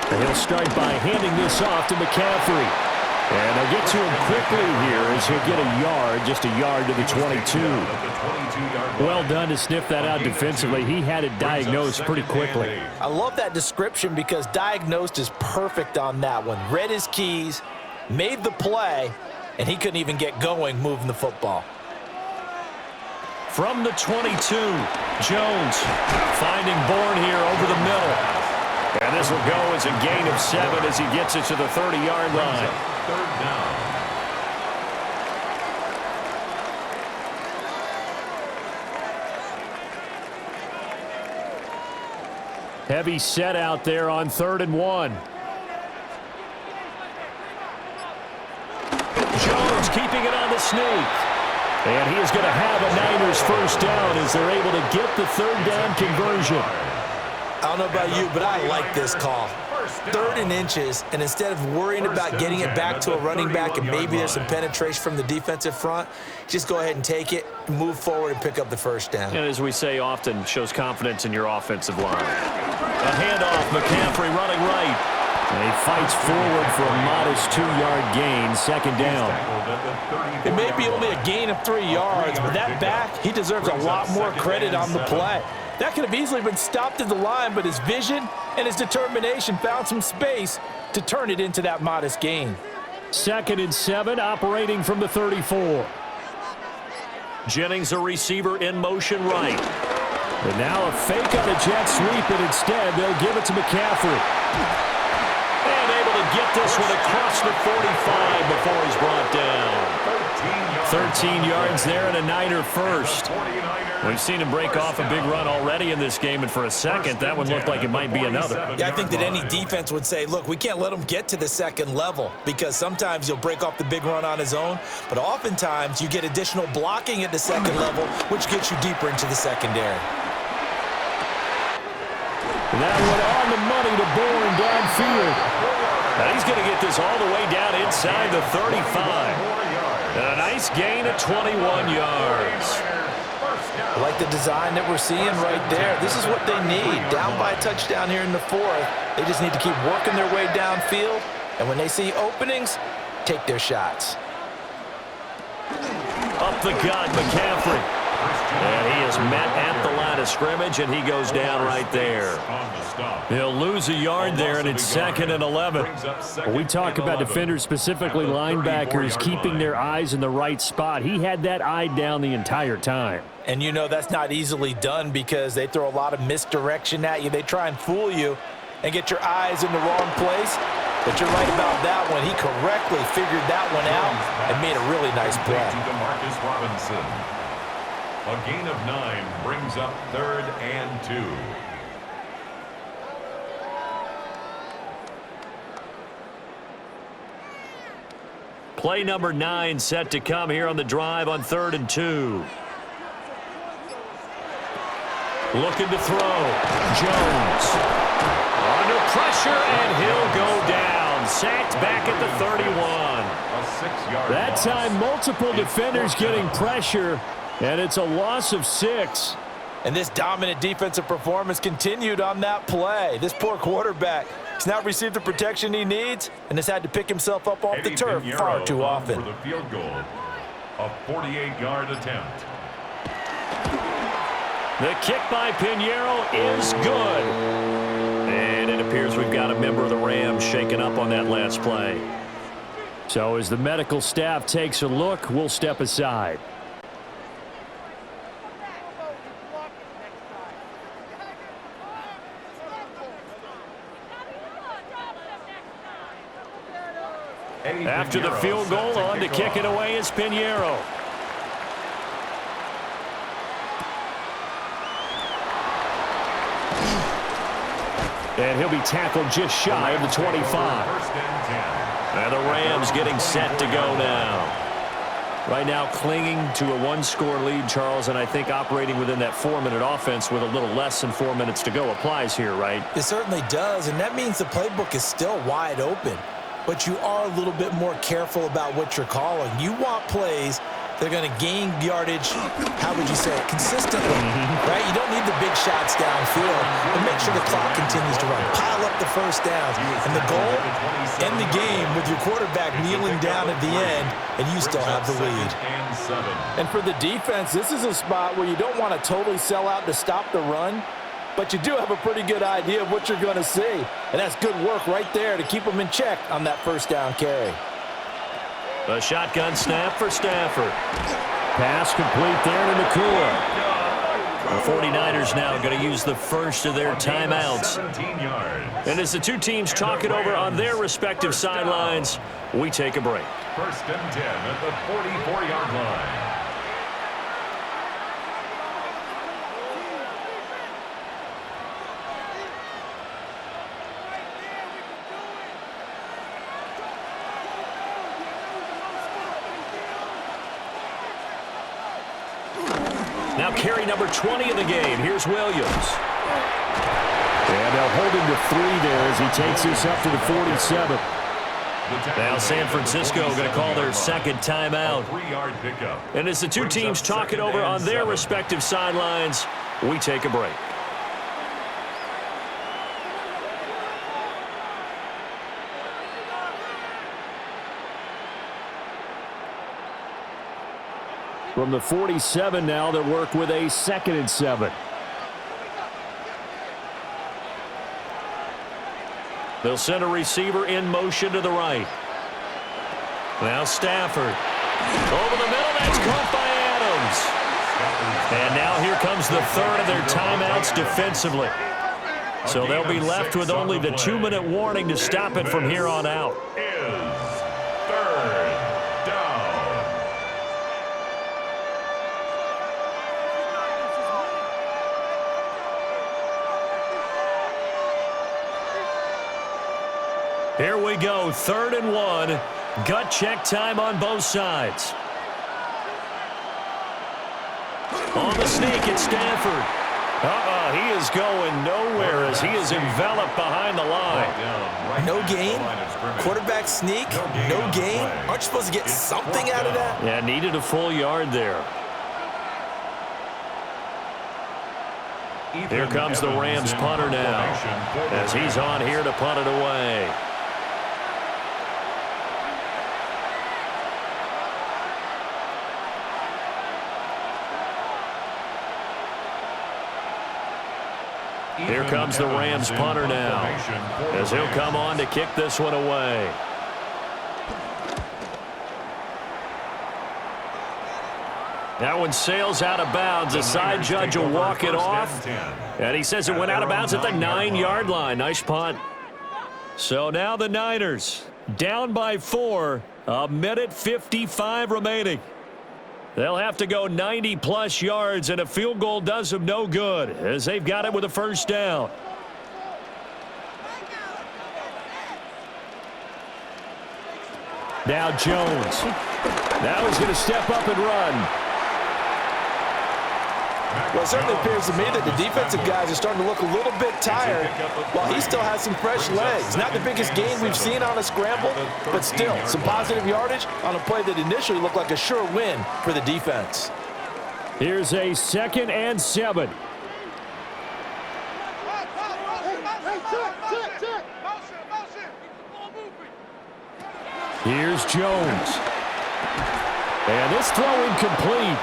And he'll start by handing this off to McCaffrey. And they'll get to him quickly here as he'll get a yard, just a yard to the 22. Well done to sniff that out defensively. He had it diagnosed pretty quickly. I love that description because diagnosed is perfect on that one. Read his keys, made the play, and he couldn't even get going moving the football. From the 22, Jones finding Bourne here over the middle. And this will go as a gain of 7 as he gets it to the 30-yard line. 3rd down. Heavy set out there on 3rd and 1. Jones keeping it on the sneak. And he is going to have a Niners first down as they're able to get the 3rd down conversion. I don't know about you, but I like this call. 3rd and inches, and instead of worrying about getting it back to a running back and maybe there's some penetration from the defensive front, just go ahead and take it, move forward, and pick up the 1st down. And as we say often, shows confidence in your offensive line. A handoff, McCaffrey running right. And he fights forward for a modest 2-yard gain, 2nd down. It may be only a gain of 3 yards, but that back, he deserves a lot more credit on the play. That could have easily been stopped at the line, but his vision and his determination found some space to turn it into that modest gain. 2nd and 7, operating from the 34. Jennings, a receiver in motion right. And now a fake on a jet sweep, and instead they'll give it to McCaffrey. And able to get this one across the 45 before he's brought down. 13 yards there and a Niner first. We've seen him break off a big run already in this game, and for a second, that one looked like it might be another. Yeah, I think that any defense would say, look, we can't let him get to the 2nd level because sometimes he'll break off the big run on his own, but oftentimes you get additional blocking at the 2nd level, which gets you deeper into the secondary. That one on the money to Bourne downfield. Now he's going to get this all the way down inside the 35. And a nice gain of 21 yards. I like the design that we're seeing right there. This is what they need. Down by a touchdown here in the 4th. They just need to keep working their way downfield. And when they see openings, take their shots. Up the gut, McCaffrey. And he is met at the line of scrimmage, and he goes down right there. He'll lose a yard there, and it's 2nd and 11. Well, we talk about defenders, specifically linebackers, keeping their eyes in the right spot. He had that eye down the entire time. And you know that's not easily done because they throw a lot of misdirection at you. They try and fool you and get your eyes in the wrong place. But you're right about that one. He correctly figured that one out and made a really nice play. A gain of 9 brings up 3rd and 2. Play number 9 set to come here on the drive on 3rd and 2. Looking to throw. Jones. Under pressure, and he'll go down. Sacked back at the 31. That time, multiple defenders getting pressure, and it's a loss of 6. And this dominant defensive performance continued on that play. This poor quarterback has now received the protection he needs and has had to pick himself up off the turf far too often. For the field goal, a 48-yard attempt. The kick by Pinheiro is good. And it appears we've got a member of the Rams shaken up on that last play. So as the medical staff takes a look, we'll step aside. After the field goal, on to kick it away is Pinheiro. And he'll be tackled just shy of the 25. And the Rams getting set to go now. Right now clinging to a one-score lead, Charles, and I think operating within that 4-minute offense with a little less than 4 minutes to go applies here, right? It certainly does, and that means the playbook is still wide open. But you are a little bit more careful about what you're calling. You want plays that are going to gain yardage, how would you say it, consistently, right? You don't need the big shots downfield, but make sure the clock continues to run. Pile up the first downs. And the goal, end the game with your quarterback kneeling down at the end, and you still have the lead. And for the defense, this is a spot where you don't want to totally sell out to stop the run, but you do have a pretty good idea of what you're going to see. And that's good work right there to keep them in check on that first down carry. A shotgun snap for Stafford. Pass complete there to Nakua. The 49ers now going to use the first of their timeouts. And as the two teams talk it over on their respective sidelines, we take a break. First and 10 at the 44-yard line. Now carry number 20 of the game. Here's Williams. And they'll hold him to 3 there as he takes this up to the 47. Now San Francisco going to call their second timeout. And as the two teams talk it over on their respective sidelines, we take a break. From the 47 now, they'll work with a 2nd and 7. They'll send a receiver in motion to the right. Now Stafford. Over the middle, that's caught by Adams. And now here comes the third of their timeouts defensively. So they'll be left with only the 2-minute warning to stop it from here on out. Here we go, 3rd and 1. Gut check time on both sides. On the sneak, it's Stafford. He is going nowhere as he is enveloped behind the line. No gain? Quarterback sneak? No gain? Aren't you supposed to get something out of that? Yeah, needed a full yard there. Here comes the Rams punter now as he's on here to punt it away. Here comes the Rams punter now as he'll come on to kick this one away. That one sails out of bounds. The side judge will walk it off. And he says it went out of bounds at the 9-yard line. Nice punt. So now the Niners down by 4. 1:55 remaining. They'll have to go 90-plus yards, and a field goal does them no good as they've got it with a first down. Now Jones. Now he's going to step up and run. Well, it certainly appears to me that the defensive guys are starting to look a little bit tired while he still has some fresh legs. Not the biggest gain we've seen on a scramble, but still some positive yardage on a play that initially looked like a sure win for the defense. Here's a 2nd and 7. Here's Jones. And this throw incomplete.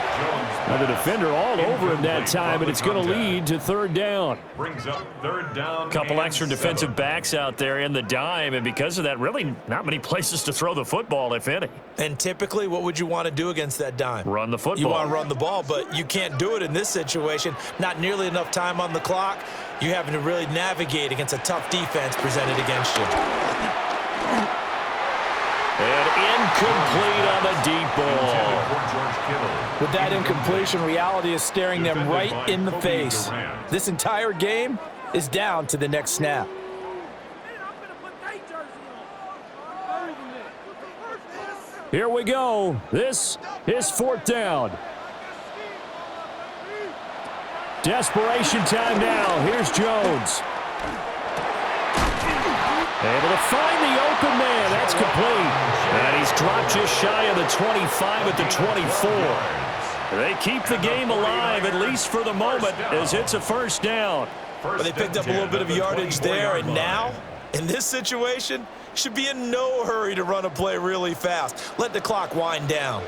Now the defender all over him that time, and it's going to lead to third down. Brings up third down. Couple extra defensive backs out there in the dime, and because of that, really not many places to throw the football, if any. And typically, what would you want to do against that dime? Run the football. You want to run the ball, but you can't do it in this situation. Not nearly enough time on the clock. You're having to really navigate against a tough defense presented against you. And incomplete on the deep ball. With that incompletion, reality is staring them right in the face. This entire game is down to the next snap. Here we go. This is fourth down. Desperation time now. Here's Jones. Able to find the open man. That's complete. And he's dropped just shy of the 25 at the 24. They keep the game alive, at least for the moment, as it's a first down. But they picked up a little bit of yardage there, and now, in this situation, should be in no hurry to run a play really fast. Let the clock wind down.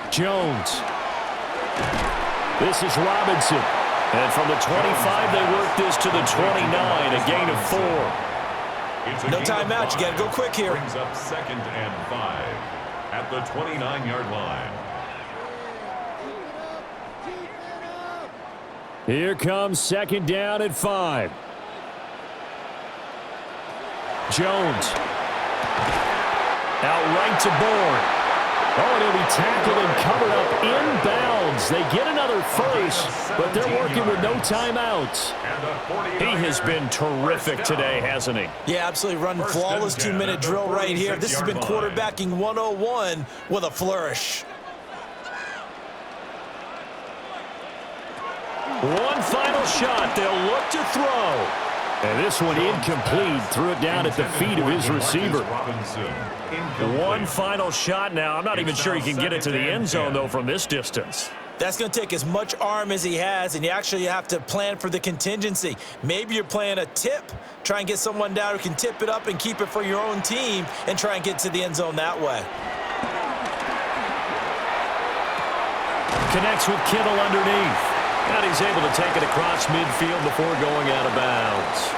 Jones. This is Robinson. And from the 25, they work this to the 29, a gain of 4. No timeout. You got to go quick here. Brings up 2nd and 5 at the 29-yard line. Here comes second down at 5. Jones. Out right to Bourne. Oh, and he'll be tackled and covered up inbounds. They get another first, but they're working with no timeouts. He has been terrific today, hasn't he? Yeah, absolutely. Run flawless 2-minute drill right here. This has been quarterbacking 101 with a flourish. One final shot. They'll look to throw. And this one incomplete. Threw it down at the feet of his receiver. One final shot now. I'm not even sure he can get it to the end zone, though, from this distance. That's going to take as much arm as he has, and you actually have to plan for the contingency. Maybe you're playing a tip. Try and get someone down who can tip it up and keep it for your own team and try and get to the end zone that way. Connects with Kittle underneath. And he's able to take it across midfield before going out of bounds.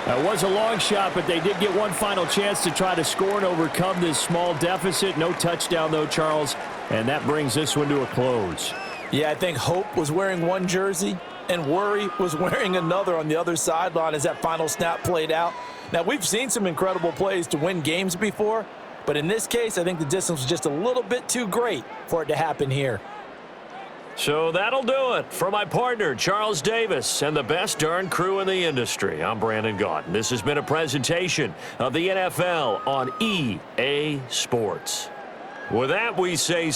That was a long shot, but they did get one final chance to try to score and overcome this small deficit. No touchdown, though, Charles, and that brings this one to a close. Yeah, I think Hope was wearing one jersey and Worry was wearing another on the other sideline as that final snap played out. Now, we've seen some incredible plays to win games before, but in this case, I think the distance was just a little bit too great for it to happen here. So that'll do it for my partner, Charles Davis, and the best darn crew in the industry. I'm Brandon Gaudin. This has been a presentation of the NFL on EA Sports. With that, we say